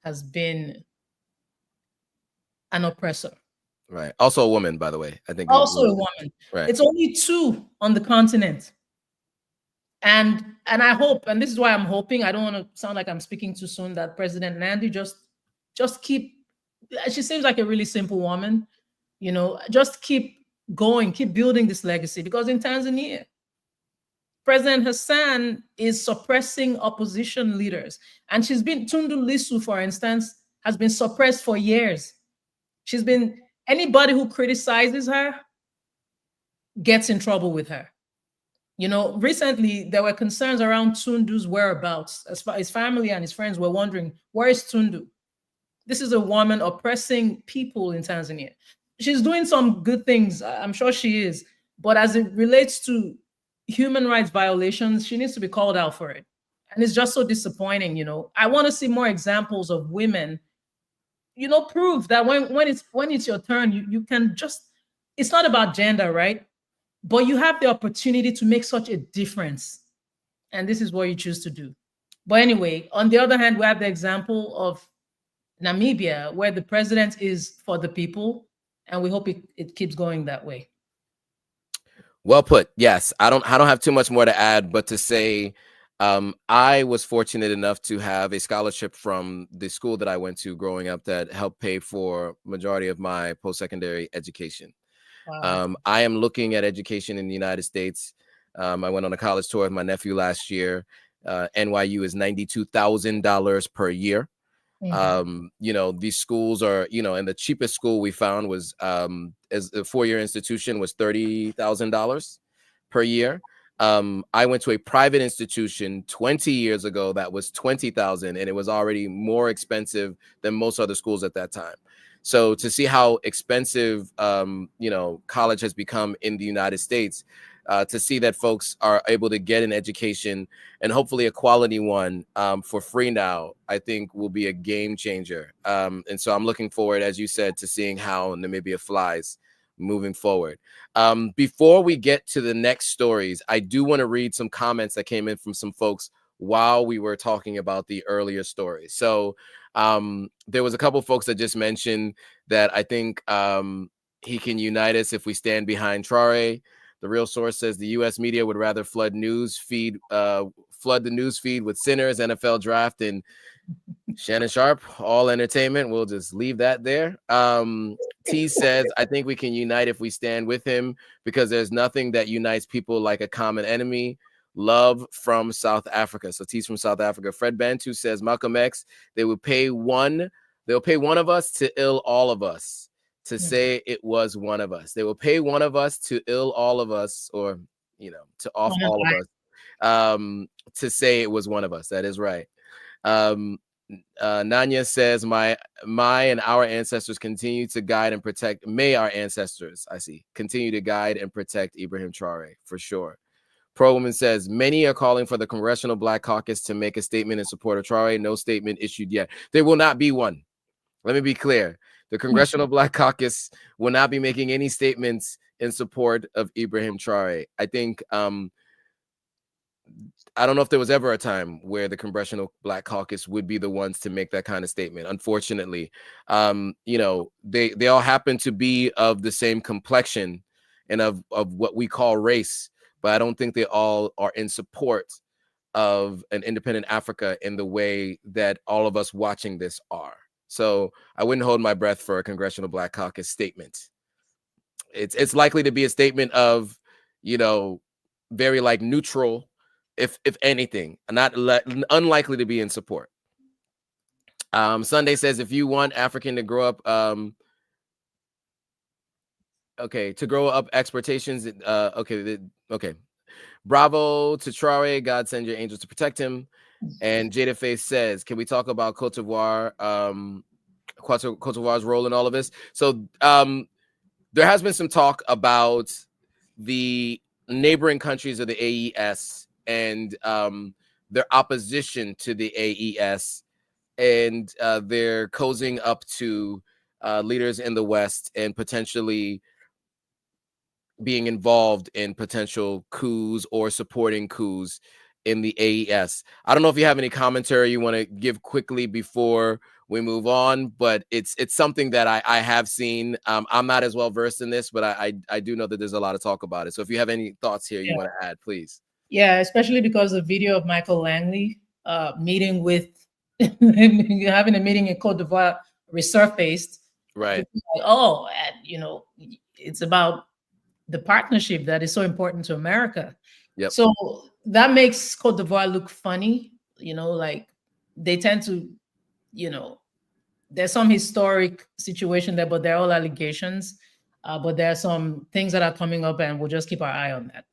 has been an oppressor. Right. Also a woman, by the way. I think also a woman. Right. It's only 2 on the continent. And I hope, and this is why I'm hoping, I don't want to sound like I'm speaking too soon, that President Nandi just keep, she seems like a really simple woman, just keep going, keep building this legacy. Because in Tanzania, President Hassan is suppressing opposition leaders. And she's been, Tundu Lissu, for instance, has been suppressed for years. She's been, anybody who criticizes her gets in trouble with her. Recently there were concerns around Tundu's whereabouts. As far his family and his friends were wondering, where is Tundu? This is a woman oppressing people in Tanzania. She's doing some good things, I'm sure she is, but as it relates to human rights violations, she needs to be called out for it. And it's just so disappointing, I want to see more examples of women, prove that when it's your turn, you can just, it's not about gender, right? But you have the opportunity to make such a difference. And this is what you choose to do. But anyway, on the other hand, we have the example of Namibia, where the president is for the people. And we hope it keeps going that way. Well put. Yes, I don't have too much more to add, but to say I was fortunate enough to have a scholarship from the school that I went to growing up that helped pay for majority of my post-secondary education. Wow. I am looking at education in the United States. I went on a college tour with my nephew last year. NYU is $92,000 per year. Mm-hmm. These schools are, and the cheapest school we found was as a 4-year institution was $30,000 per year. I went to a private institution 20 years ago that was $20,000, and it was already more expensive than most other schools at that time. So to see how expensive, college has become in the United States, to see that folks are able to get an education and hopefully a quality one for free now, I think will be a game changer. And so I'm looking forward, as you said, to seeing how Namibia flies moving forward. Before we get to the next stories, I do want to read some comments that came in from some folks while we were talking about the earlier stories. So there was a couple of folks that just mentioned that I think he can unite us if we stand behind Traoré. The Real Source says the U.S. media would rather flood the news feed with sinners, NFL draft, and Shannon Sharp, all entertainment. We'll just leave that there. T says, I think we can unite if we stand with him because there's nothing that unites people like a common enemy. Love from South Africa. So T's from South Africa. Fred Bantu says, Malcolm X, they'll pay one of us to ill all of us. To say it was one of us. They will pay one of us to ill all of us, or, to off all of us, to say it was one of us. That is right. Nanya says, my and our ancestors continue to guide and protect. May our ancestors, continue to guide and protect Ibrahim Traoré, for sure. Pro Woman says, many are calling for the Congressional Black Caucus to make a statement in support of Traoré. No statement issued yet. There will not be one. Let me be clear. The Congressional Black Caucus will not be making any statements in support of Ibrahim Traoré. I think, I don't know if there was ever a time where the Congressional Black Caucus would be the ones to make that kind of statement. Unfortunately, they all happen to be of the same complexion and of what we call race, but I don't think they all are in support of an independent Africa in the way that all of us watching this are. So I wouldn't hold my breath for a Congressional Black Caucus statement. It's likely to be a statement of, you know, very like neutral, if anything, unlikely to be in support. Sunday says, if you want African to grow up, okay, to grow up exportations, okay. Bravo to Traoré, God send your angels to protect him. And Jada Faith says, can we talk about Cote d'Ivoire, Cote d'Ivoire's role in all of this? So there has been some talk about the neighboring countries of the AES and their opposition to the AES, and they're cozying up to leaders in the West and potentially being involved in potential coups or supporting coups in the AES. I don't know if you have any commentary you want to give quickly before we move on, but it's something that I have seen. I'm not as well versed in this, but I do know that there's a lot of talk about it. So if you have any thoughts here you want to add, please. Yeah, especially because the video of Michael Langley meeting with having a meeting in Cote d'Ivoire resurfaced. Right. Like, oh, and, you know, it's about the partnership that is so important to America. Yep. So that makes Cote d'Ivoire look funny, you know, like they tend to, you know, there's some historic situation there, but they're all allegations. But there are some things that are coming up, and we'll just keep our eye on that.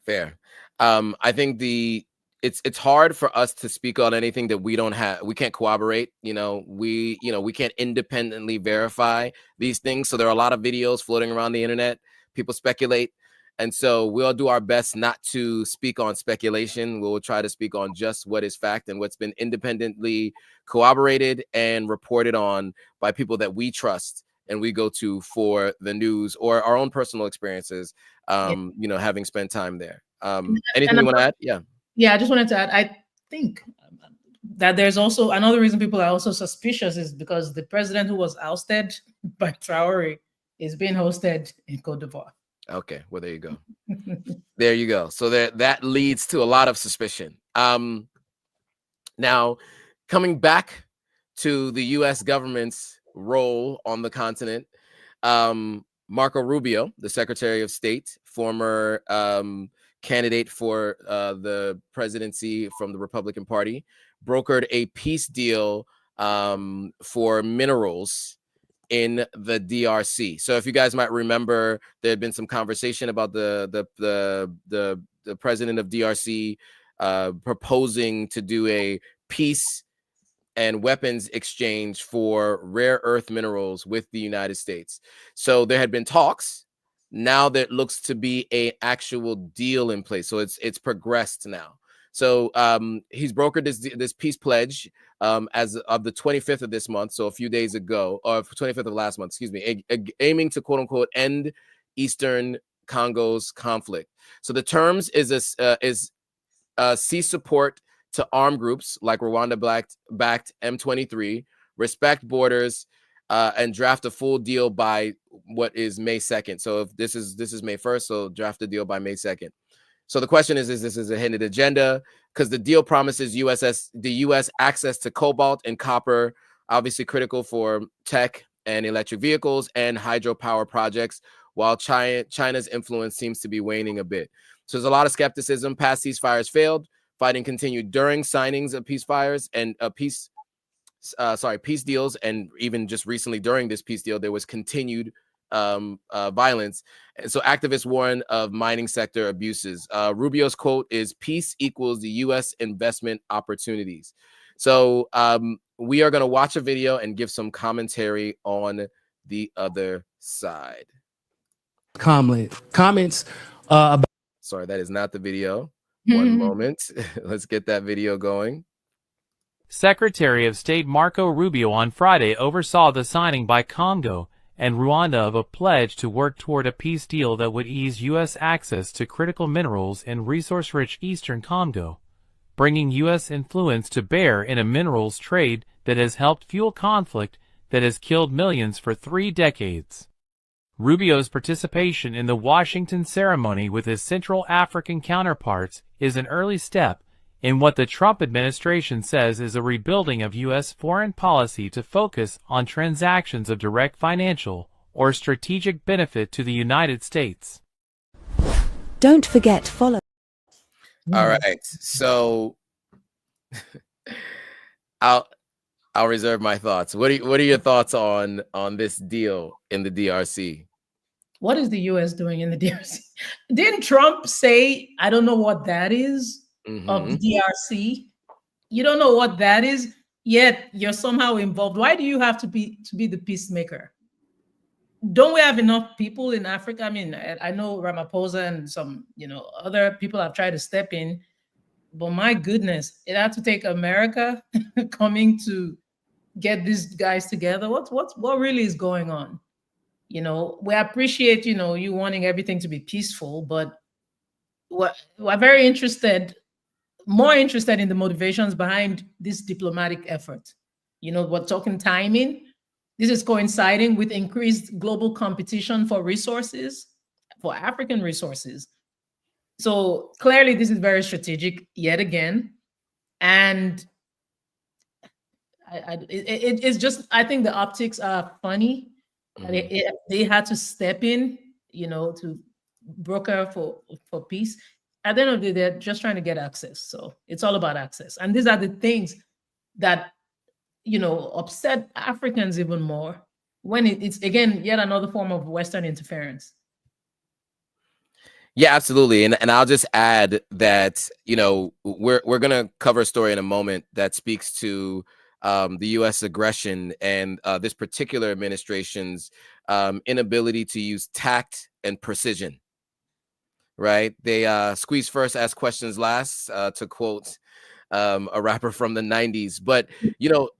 Fair. I think it's hard for us to speak on anything that we can't corroborate. We can't independently verify these things. So there are a lot of videos floating around the internet. People speculate. And so we'll do our best not to speak on speculation. We'll try to speak on just what is fact and what's been independently corroborated and reported on by people that we trust and we go to for the news or our own personal experiences, having spent time there. Anything you want to add? Yeah, I just wanted to add, I think that there's also another reason people are also suspicious is because the president who was ousted by Traoré is being hosted in Cote d'Ivoire. Okay, well, there you go. There you go. So that leads to a lot of suspicion. Now, coming back to the U.S. government's role on the continent, Marco Rubio, the Secretary of State, former candidate for the presidency from the Republican Party, brokered a peace deal for minerals in the DRC. So if you guys might remember, there had been some conversation about the president of DRC proposing to do a peace and weapons exchange for rare earth minerals with the United States. So there had been talks. Now there looks to be a actual deal in place. So it's progressed now. So he's brokered this peace pledge as of the 25th of this month, so a few days ago, or 25th of last month, excuse me, aiming to quote unquote end Eastern Congo's conflict. So the terms is cease support to armed groups like Rwanda-backed M23, respect borders, and draft a full deal by what is May 2nd. So if this is May 1st, so draft a deal by May 2nd. So the question is this is a hidden agenda? Because the deal promises the U.S. access to cobalt and copper, obviously critical for tech and electric vehicles and hydropower projects, while China's influence seems to be waning a bit. So there's a lot of skepticism. Past ceasefires failed. Fighting continued during signings of peace deals, and even just recently during this peace deal, there was continued violence. And so activists warn of mining sector abuses. Rubio's quote is, "Peace equals the U.S. investment opportunities." So we are going to watch a video and give some commentary on the other side. Comments about. Sorry, that is not the video. One moment. Let's get that video going. Secretary of State Marco Rubio on Friday oversaw the signing by Congo and Rwanda of a pledge to work toward a peace deal that would ease U.S. access to critical minerals in resource-rich eastern Congo, bringing U.S. influence to bear in a minerals trade that has helped fuel conflict that has killed millions for 3 decades. Rubio's participation in the Washington ceremony with his Central African counterparts is an early step in what the Trump administration says is a rebuilding of U.S. foreign policy to focus on transactions of direct financial or strategic benefit to the United States. Don't forget, follow. All right, so I'll reserve my thoughts. What are your thoughts on this deal in the DRC? What is the U.S. doing in the DRC? Didn't Trump say, I don't know what that is, of the DRC? You don't know what that is, yet you're somehow involved. Why do you have to be the peacemaker? Don't we have enough people in Africa? I mean, I know Ramaphosa and some, other people have tried to step in, but my goodness, it had to take America coming to get these guys together. What really is going on? We appreciate, you wanting everything to be peaceful, but we're very more interested in the motivations behind this diplomatic effort. We're talking timing. This is coinciding with increased global competition for resources, for African resources. So clearly this is very strategic yet again. And it's just, I think the optics are funny. They had to step in, to broker for peace. At the end of the day, they're just trying to get access. So it's all about access. And these are the things that, upset Africans even more when it's, again, yet another form of Western interference. Yeah, absolutely. And I'll just add that, we're going to cover a story in a moment that speaks to the U.S. aggression and this particular administration's inability to use tact and precision. Right? They squeeze first, ask questions last, to quote a rapper from the 90s. But,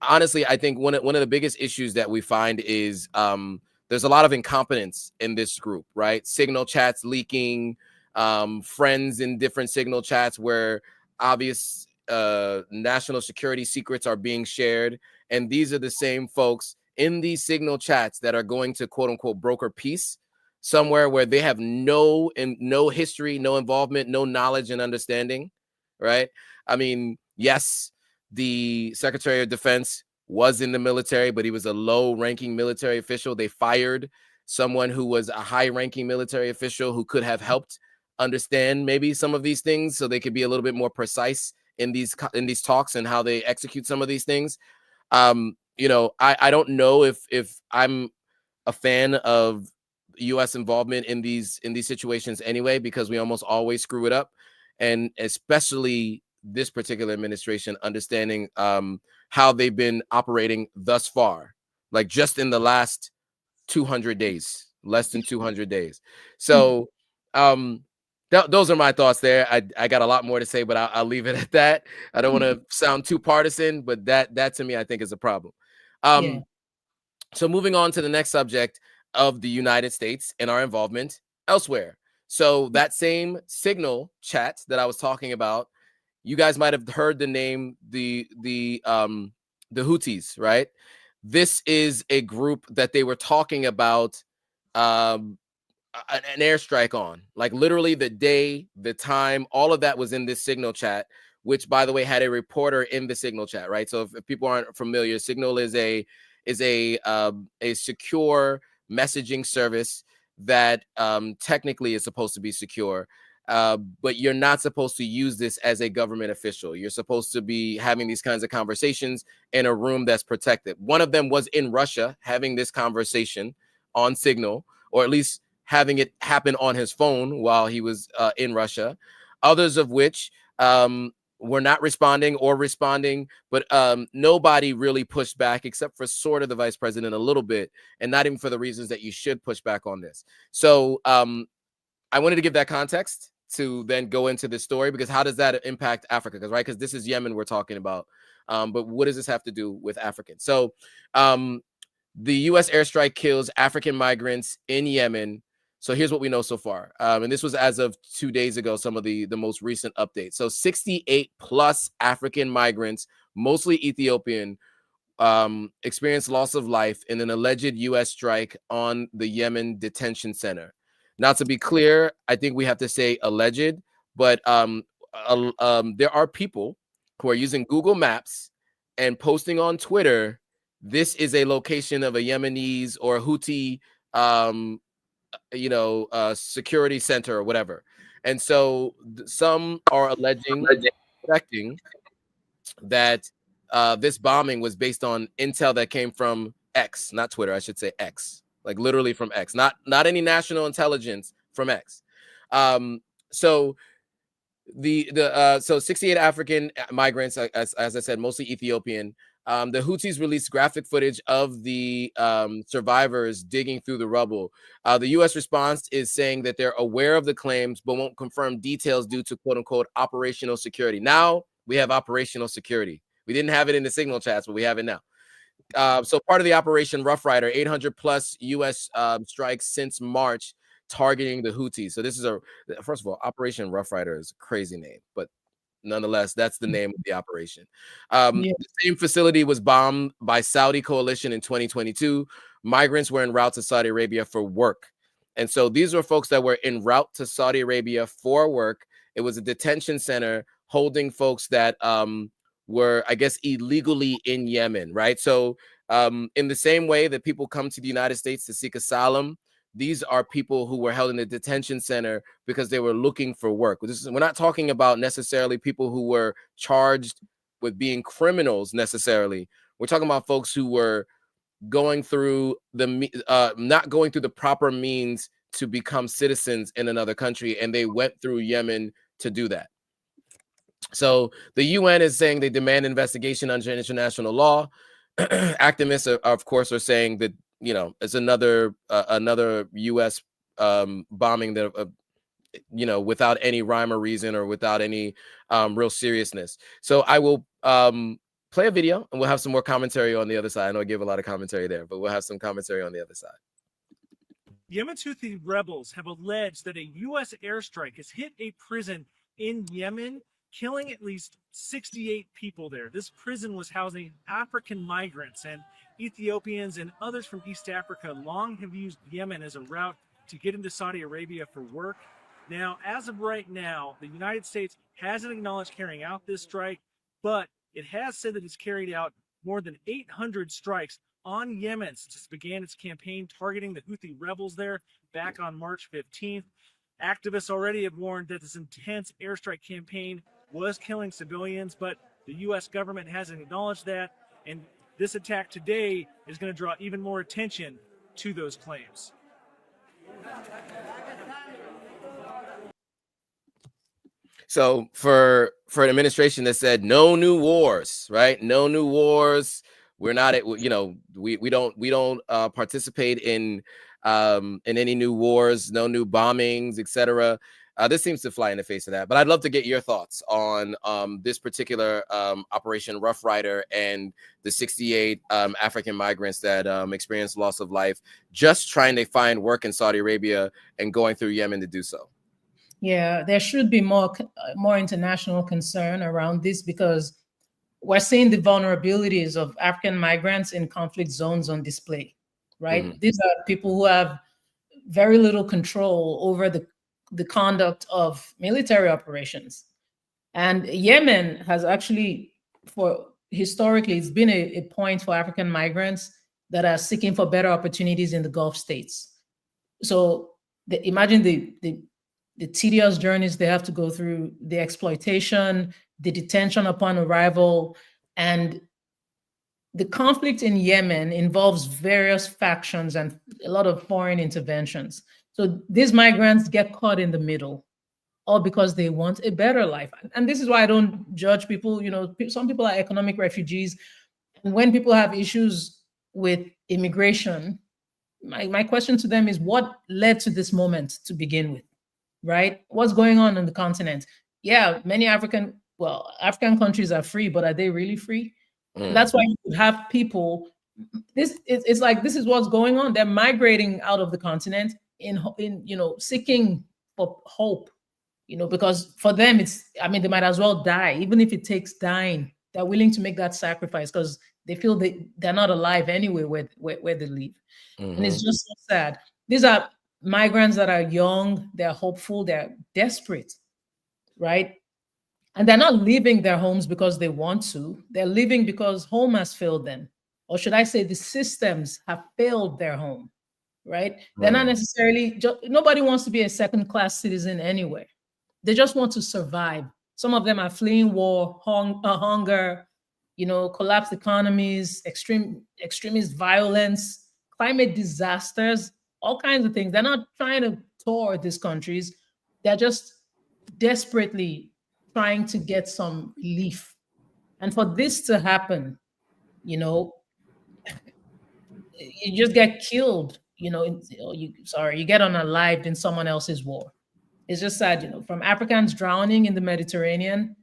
honestly, I think one of the biggest issues that we find is there's a lot of incompetence in this group, right? Signal chats leaking, friends in different signal chats where obvious national security secrets are being shared. And these are the same folks in these signal chats that are going to, quote unquote, broker peace somewhere where they have no history, no involvement, no knowledge and understanding, right? I mean, yes, the Secretary of Defense was in the military, but he was a low-ranking military official. They fired someone who was a high-ranking military official who could have helped understand maybe some of these things so they could be a little bit more precise in these talks and how they execute some of these things. I don't know if I'm a fan of U.S. involvement in these situations anyway, because we almost always screw it up, and especially this particular administration understanding how they've been operating thus far, like just in the last 200 days, less than 200 days. So those are my thoughts there. I got a lot more to say, but I'll leave it at that. I don't want to sound too partisan, but that to me, I think is a problem. So moving on to the next subject of the United States and our involvement elsewhere. So that same signal chat that I was talking about, you guys might have heard the name, the Houthis, right? This is a group that they were talking about an airstrike on, like literally the day, the time, all of that was in this signal chat, which, by the way, had a reporter in the signal chat, right? So if people aren't familiar, Signal is a secure messaging service that technically is supposed to be secure, but you're not supposed to use this as a government official. You're supposed to be having these kinds of conversations in a room that's protected. One of them was in Russia having this conversation on Signal, or at least having it happen on his phone while he was in Russia. Others of which were not responding or responding, but nobody really pushed back except for sort of the vice president a little bit, and not even for the reasons that you should push back on this. So I wanted to give that context to then go into this story, because how does that impact Africa? Because this is Yemen we're talking about, but what does this have to do with Africans? So the U.S. airstrike kills African migrants in Yemen. So here's what we know so far. And this was as of 2 days ago, some of the most recent updates. So 68 plus African migrants, mostly Ethiopian, experienced loss of life in an alleged U.S. strike on the Yemen detention center. Now, to be clear, I think we have to say alleged, but there are people who are using Google Maps and posting on Twitter, this is a location of a Yemenis or Houthi, security center or whatever. And so some are alleging, suspecting that this bombing was based on intel that came from X, not Twitter, I should say X, like literally from X, not any national intelligence, from X. So 68 African migrants, as I said, mostly Ethiopian. The Houthis released graphic footage of the survivors digging through the rubble. The U.S. response is saying that they're aware of the claims, but won't confirm details due to quote unquote operational security. Now we have operational security. We didn't have it in the signal chats, but we have it now. So part of the Operation Rough Rider, 800 plus U.S. strikes since March targeting the Houthis. So this is first of all, Operation Rough Rider is a crazy name, but nonetheless, that's the name of the operation. The same facility was bombed by Saudi coalition in 2022. Migrants were en route to Saudi Arabia for work. And so these were folks that were en route to Saudi Arabia for work. It was a detention center holding folks that were, I guess, illegally in Yemen, right? So in the same way that people come to the United States to seek asylum, these are people who were held in a detention center because they were looking for work. We're not talking about necessarily people who were charged with being criminals necessarily. We're talking about folks who were going through not going through the proper means to become citizens in another country, and they went through Yemen to do that. So the UN is saying they demand investigation under international law. Activists, of course, are saying that, you know, it's another U.S. bombing that, without any rhyme or reason or without any real seriousness. So I will play a video and we'll have some more commentary on the other side. I know I gave a lot of commentary there, but we'll have some commentary on the other side. Yemen's Houthi rebels have alleged that a U.S. airstrike has hit a prison in Yemen, killing at least 68 people there. This prison was housing African migrants, and Ethiopians and others from East Africa long have used Yemen as a route to get into Saudi Arabia for work. Now, as of right now, the United States hasn't acknowledged carrying out this strike, but it has said that it's carried out more than 800 strikes on Yemen since it began its campaign targeting the Houthi rebels there back on March 15th. Activists already have warned that this intense airstrike campaign was killing civilians, but the U.S. government hasn't acknowledged that, and this attack today is going to draw even more attention to those claims. So for an administration that said no new wars, right? No new wars. We're not at, we don't participate in any new wars, no new bombings, etc. This seems to fly in the face of that. But I'd love to get your thoughts on this particular Operation Rough Rider and the 68 African migrants that experienced loss of life just trying to find work in Saudi Arabia and going through Yemen to do so. Yeah, there should be more international concern around this, because we're seeing the vulnerabilities of African migrants in conflict zones on display, right? Mm-hmm. These are people who have very little control over the conduct of military operations. And Yemen has actually, historically, it's been a point for African migrants that are seeking for better opportunities in the Gulf states. So imagine the tedious journeys they have to go through, the exploitation, the detention upon arrival, and the conflict in Yemen involves various factions and a lot of foreign interventions. So these migrants get caught in the middle, all because they want a better life. And this is why I don't judge people. Some people are economic refugees. And when people have issues with immigration, my question to them is, what led to this moment to begin with? Right? What's going on the continent? Yeah, many African countries are free, but are they really free? That's why you have people, it's like, this is what's going on. They're migrating out of the continent in seeking for hope, because for them, they might as well die. Even if it takes dying, they're willing to make that sacrifice because They feel they're not alive anyway where they live. And it's Mhm. just so sad. These are migrants that are young, they're hopeful, they're desperate, right? And they're not leaving their homes because they want to. They're leaving because home has failed them. Or should I say the systems have failed their home, right? They're not necessarily, nobody wants to be a second-class citizen anywhere. They just want to survive. Some of them are fleeing war, hunger, collapsed economies, extremist violence, climate disasters, all kinds of things. They're not trying to tour these countries. They're just desperately trying to get some relief. And for this to happen, you just get killed, you get unalived in someone else's war. It's just sad, from Africans drowning in the Mediterranean,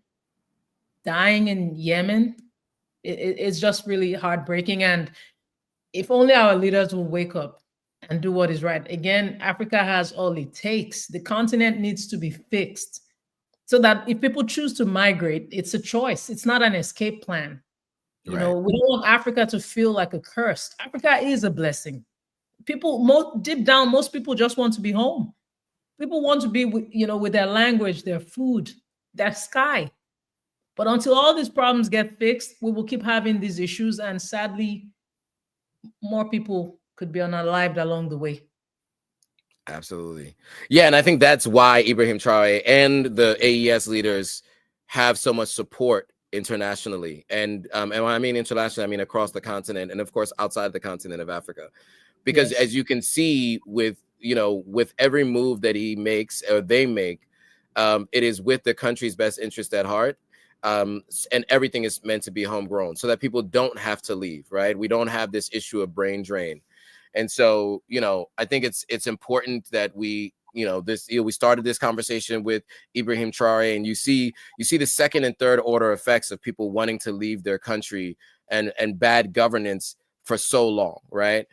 dying in Yemen. It's just really heartbreaking. And if only our leaders will wake up and do what is right. Again, Africa has all it takes. The continent needs to be fixed so that if people choose to migrate, it's a choice. It's not an escape plan. We don't want Africa to feel like a curse. Africa is a blessing. Deep down, most people just want to be home. People want to be with their language, their food, their sky. But until all these problems get fixed, we will keep having these issues. And sadly, more people could be unalived along the way. Absolutely. Yeah, and I think that's why Ibrahim Traoré and the AES leaders have so much support internationally. And when I mean internationally, I mean across the continent and of course outside the continent of Africa. Because as you can see with every move that he makes or they make, it is with the country's best interest at heart. And everything is meant to be homegrown so that people don't have to leave, right? We don't have this issue of brain drain. And so, I think it's important that we started this conversation with Ibrahim Traoré, and you see the second and third order effects of people wanting to leave their country and bad governance for so long, right?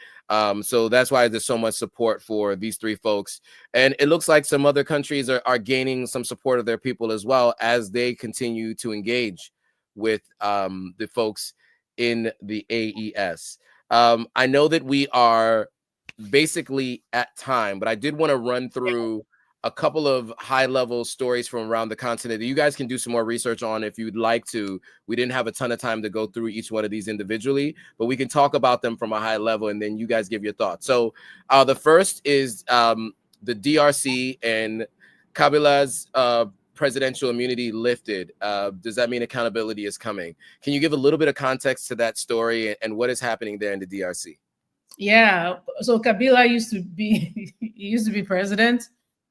So that's why there's so much support for these three folks. And it looks like some other countries are gaining some support of their people as well as they continue to engage with the folks in the AES. I know that we are basically at time, but I did want to run through a couple of high-level stories from around the continent that you guys can do some more research on if you'd like to. We didn't have a ton of time to go through each one of these individually, but we can talk about them from a high level, and then you guys give your thoughts. So the first is the DRC and Kabila's presidential immunity lifted. Does that mean accountability is coming? Can you give a little bit of context to that story and what is happening there in the DRC? Yeah, so Kabila used to be president,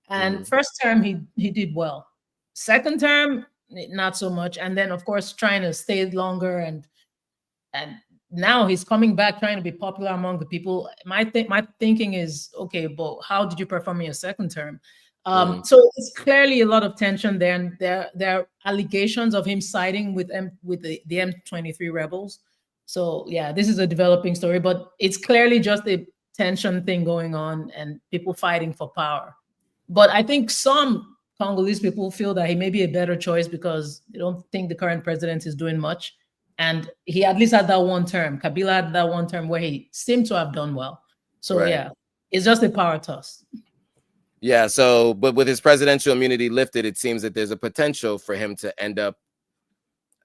and first term he did well. Second term, not so much, and then of course trying to stay longer, and now he's coming back trying to be popular among the people. My thinking is, okay, but how did you perform in your second term? So it's clearly a lot of tension there, and there are allegations of him siding with the M23 rebels. So yeah, this is a developing story, but it's clearly just a tension thing going on and people fighting for power. But I think some Congolese people feel that he may be a better choice because they don't think the current president is doing much. And he at least had that one term. Kabila had that one term where he seemed to have done well. So yeah, it's just a power toss. Yeah, so, but with his presidential immunity lifted, it seems that there's a potential for him to end up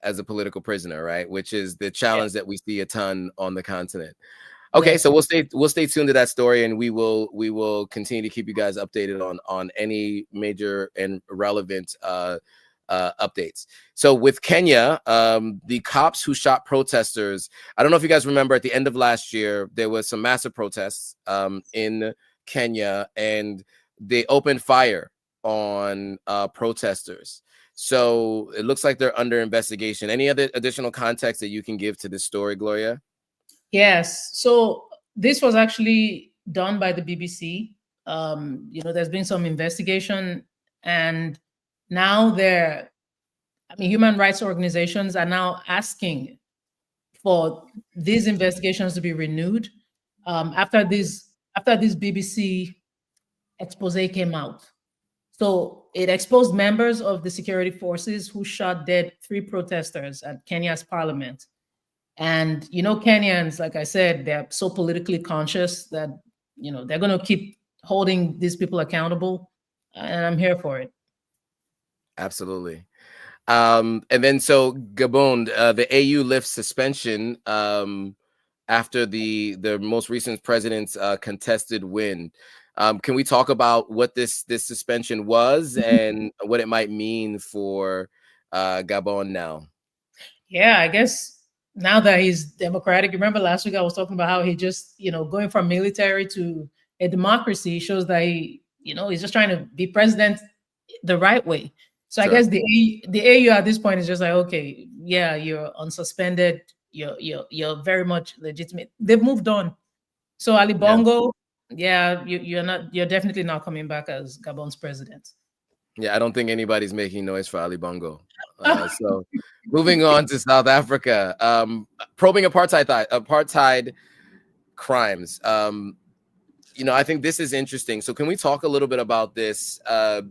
as a political prisoner, right? Which is the challenge that we see a ton on the continent. Okay, so we'll stay tuned to that story, and we will continue to keep you guys updated on any major and relevant updates. So with Kenya, the cops who shot protesters, I don't know if you guys remember at the end of last year, there was some massive protests in Kenya, and they opened fire on protesters. So it looks like they're under investigation. Any other additional context that you can give to this story, Gloria? Yes. So this was actually done by the BBC. There's been some investigation, and now human rights organizations are now asking for these investigations to be renewed after this BBC expose came out. So it exposed members of the security forces who shot dead 3 protesters at Kenya's parliament. And, Kenyans, like I said, they're so politically conscious that, they're going to keep holding these people accountable. And I'm here for it. Absolutely. And then so Gabon, the AU lifts suspension after the most recent president's contested win. Can we talk about what this suspension was and what it might mean for Gabon now? Yeah, I guess now that he's democratic, remember last week I was talking about how he just, going from military to a democracy shows that he's just trying to be president the right way. So Sure. I guess the AU at this point is just like, okay, yeah, you're unsuspended, you're very much legitimate. They've moved on. So Ali Bongo, you're definitely not coming back as Gabon's president. Yeah, I don't think anybody's making noise for Ali Bongo. So moving on to South Africa, probing apartheid crimes. I think this is interesting. So can we talk a little bit about this? I'll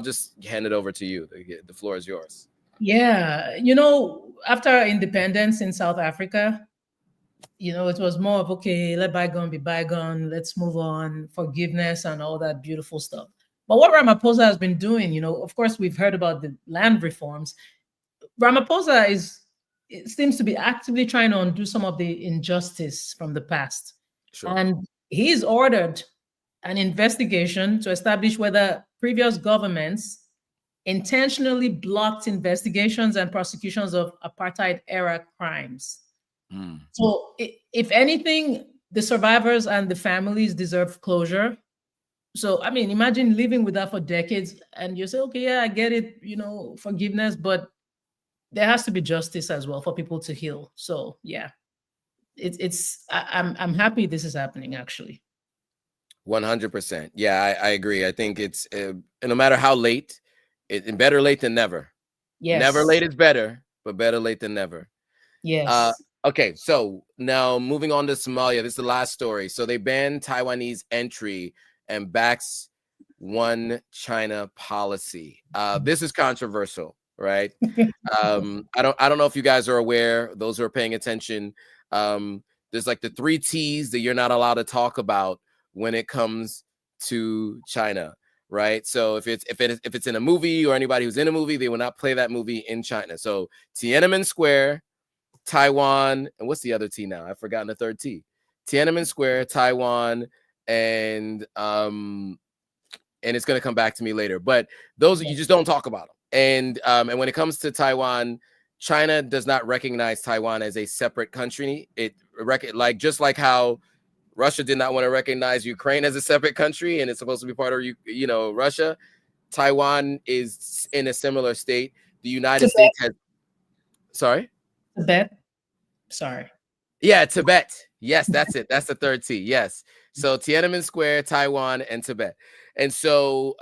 just hand it over to you. The floor is yours. Yeah, after independence in South Africa, it was more of, okay, let bygone be bygone, let's move on, forgiveness and all that beautiful stuff. But what Ramaphosa has been doing, of course, we've heard about the land reforms. Ramaphosa seems to be actively trying to undo some of the injustice from the past. Sure. And he's ordered an investigation to establish whether previous governments intentionally blocked investigations and prosecutions of apartheid-era crimes. So if anything, the survivors and the families deserve closure. So, I mean, imagine living with that for decades and you say, okay, yeah, I get it, forgiveness, but there has to be justice as well for people to heal. So, yeah, I'm happy this is happening, actually. 100%. Yeah, I agree. I think it's no matter how late, better late than never. Yes. Never late is better, but better late than never. Yes. Okay, so now moving on to Somalia. This is the last story. So they banned Taiwanese entry and backs one China policy. This is controversial, right? I don't know if you guys are aware, those who are paying attention. There's like the 3 T's that you're not allowed to talk about when it comes to China, right? So if it's in a movie or anybody who's in a movie, they will not play that movie in China. So Tiananmen Square, Taiwan, and what's the other T now? I've forgotten the third T. Tiananmen Square, Taiwan, and it's gonna come back to me later. But those you just don't talk about them. And when it comes to Taiwan, China does not recognize Taiwan as a separate country. Just like how Russia did not want to recognize Ukraine as a separate country, and it's supposed to be part of Russia. Taiwan is in a similar state. The United States has. Sorry. Tibet. Sorry. Yeah, Tibet. Yes, that's it. That's the third T. Yes. So Tiananmen Square, Taiwan, and Tibet. And so,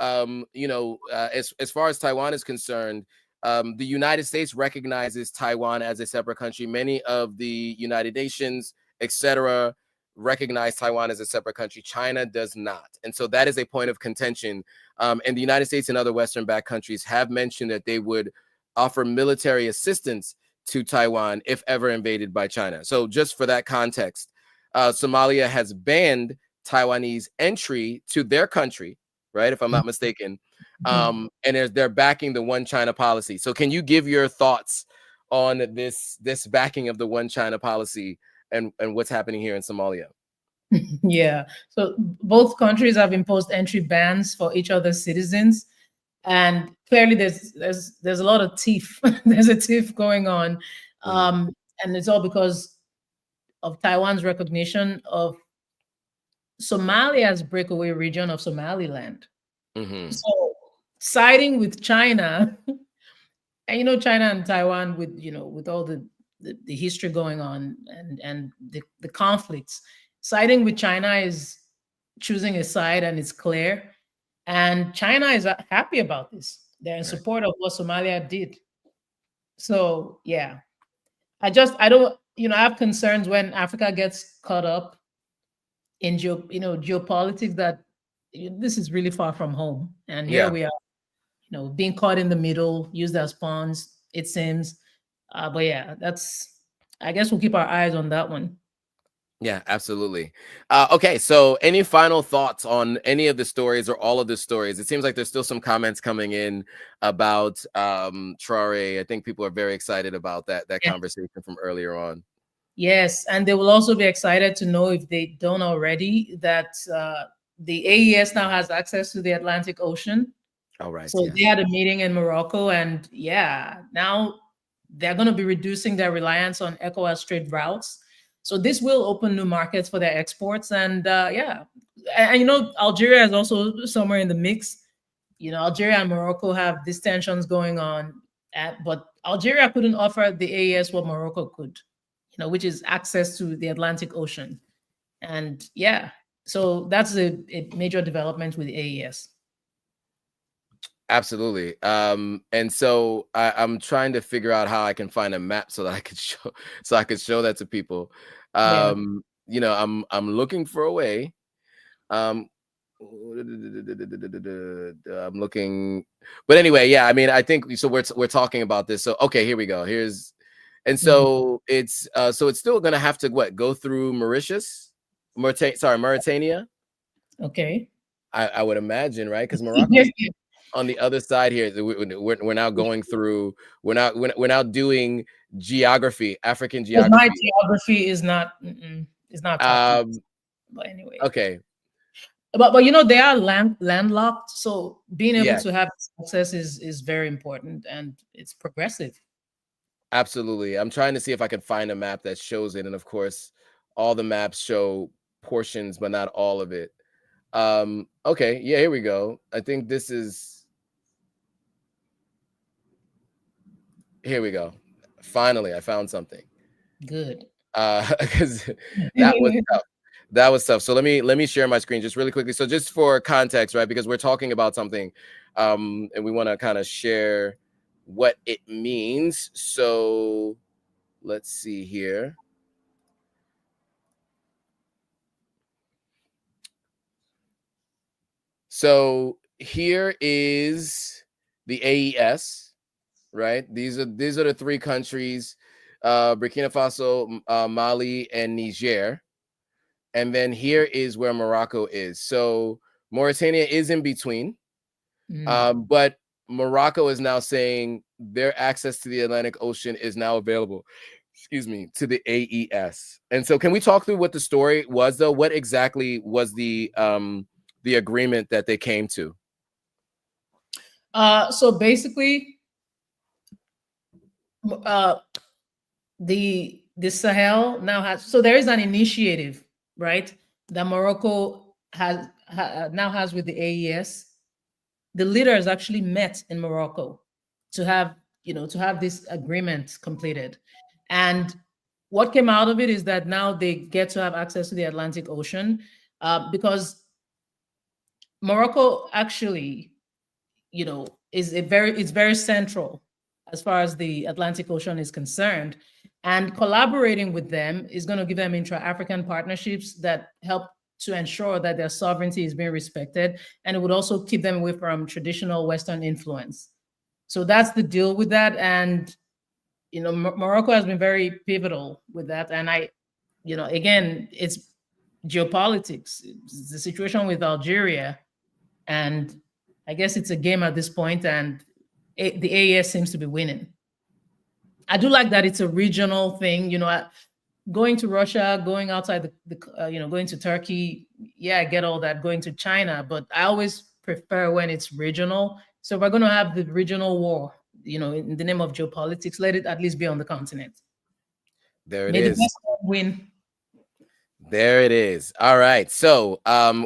as far as Taiwan is concerned, the United States recognizes Taiwan as a separate country. Many of the United Nations, etc., recognize Taiwan as a separate country. China does not. And so that is a point of contention. And the United States and other Western-backed countries have mentioned that they would offer military assistance to Taiwan if ever invaded by China. So just for that context, Somalia has banned Taiwanese entry to their country, right? If I'm not mistaken. And they're backing the one China policy. So can you give your thoughts on this backing of the one China policy and what's happening here in Somalia? Yeah. So both countries have imposed entry bans for each other's citizens. And clearly there's a lot of teeth. There's a teeth going on. And it's all because of Taiwan's recognition of Somalia's breakaway region of Somaliland. So siding with China, and China and Taiwan with all the history going on and the conflicts, siding with China is choosing a side, and it's clear. And China is happy about this. They're in support of what Somalia did. So, yeah, I have concerns when Africa gets caught up in geopolitics that this is really far from home. And here we are, being caught in the middle, used as pawns, it seems. But yeah, I guess we'll keep our eyes on that one. Yeah, absolutely. Okay, so any final thoughts on any of the stories or all of the stories? It seems like there's still some comments coming in about Traoré. I think people are very excited about that conversation from earlier on. Yes, and they will also be excited to know, if they don't already, that the AES now has access to the Atlantic Ocean. All right. So they had a meeting in Morocco, and yeah, now they're going to be reducing their reliance on ECOWAS trade routes. So this will open new markets for their exports, and yeah, and you know, Algeria is also somewhere in the mix. You know, Algeria and Morocco have these tensions going on, but Algeria couldn't offer the AES what Morocco could, you know, which is access to the Atlantic Ocean. And yeah, so that's a major development with the AES. Absolutely. And so I'm trying to figure out how I can find a map so that I could show that to people. You know, I'm looking for a way. I'm looking, but anyway, yeah, I mean, I think so. We're talking about this. So okay, here we go. And so it's still gonna have to go through Mauritania. Okay. I would imagine, right? Because Morocco on the other side here. We're now going through. We're now doing geography, African geography. My geography is not. But anyway. Okay. But you know, they are landlocked, so being able to have access is very important, and it's progressive. Absolutely. I'm trying to see if I can find a map that shows it, and of course, all the maps show portions, but not all of it. Okay, yeah, here we go. I think this is. Here we go. Finally, I found something. Good. Because that was tough. That was tough. So let me share my screen just really quickly. So just for context, right? Because we're talking about something, and we want to kind of share what it means. So let's see here. So here is the AES, right? These are the three countries, Burkina Faso, Mali, and Niger. And then here is where Morocco is. So Mauritania is in between, but Morocco is now saying their access to the Atlantic Ocean is now available, to the AES. And so can we talk through what the story was, though? What exactly was the agreement that they came to? So basically, the Sahel now has, so there is an initiative, right, that Morocco now has with the AES. The leaders actually met in Morocco to have this agreement completed. And what came out of it is that now they get to have access to the Atlantic Ocean, because Morocco actually, it's very central as far as the Atlantic Ocean is concerned. And collaborating with them is going to give them intra-African partnerships that help to ensure that their sovereignty is being respected. And it would also keep them away from traditional Western influence. So that's the deal with that. And, Morocco has been very pivotal with that. And again, it's geopolitics. It's the situation with Algeria. And I guess it's a game at this point, and the AES seems to be winning. I do like that it's a regional thing, going to Russia, going outside going to Turkey. Yeah, I get all that, going to China, but I always prefer when it's regional. So if we're going to have the regional war, in the name of geopolitics, let it at least be on the continent. There it is. The best win. There it is. All right. So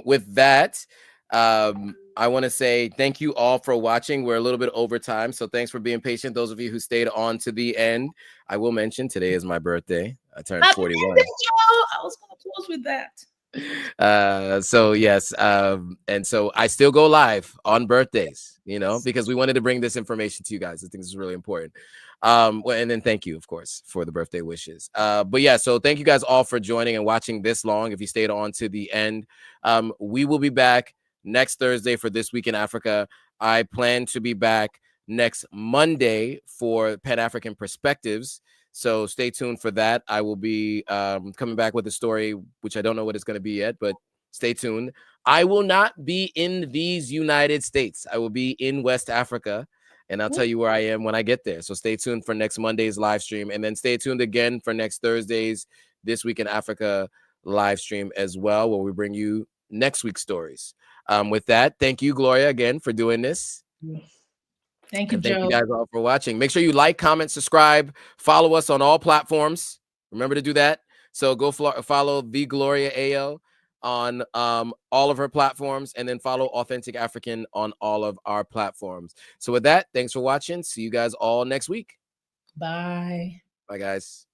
with that, I want to say thank you all for watching. We're a little bit over time, so thanks for being patient. Those of you who stayed on to the end, I will mention today is my birthday. I turned 41. I was going to close with that. So yes, and so I still go live on birthdays, because we wanted to bring this information to you guys. I think this is really important. Well, and then thank you, of course, for the birthday wishes. But yeah, so thank you guys all for joining and watching this long. If you stayed on to the end, we will be back next Thursday for This Week in Africa. I plan to be back next Monday for Pan-African Perspectives. So stay tuned for that. I will be coming back with a story, which I don't know what it's going to be yet, but stay tuned. I will not be in these United States. I will be in West Africa, and I'll tell you where I am when I get there. So stay tuned for next Monday's live stream, and then stay tuned again for next Thursday's This Week in Africa live stream as well, where we bring you next week's stories. With that, thank you, Gloria, again for doing this. Thank you, And thank Joe. you guys all for watching. Make sure you like, comment, subscribe, follow us on all platforms. Remember to do that. So go follow the Gloria AO on all of her platforms, and then follow Authentic African on all of our platforms. So with that, thanks for watching. See you guys all next week. Bye. Bye, guys.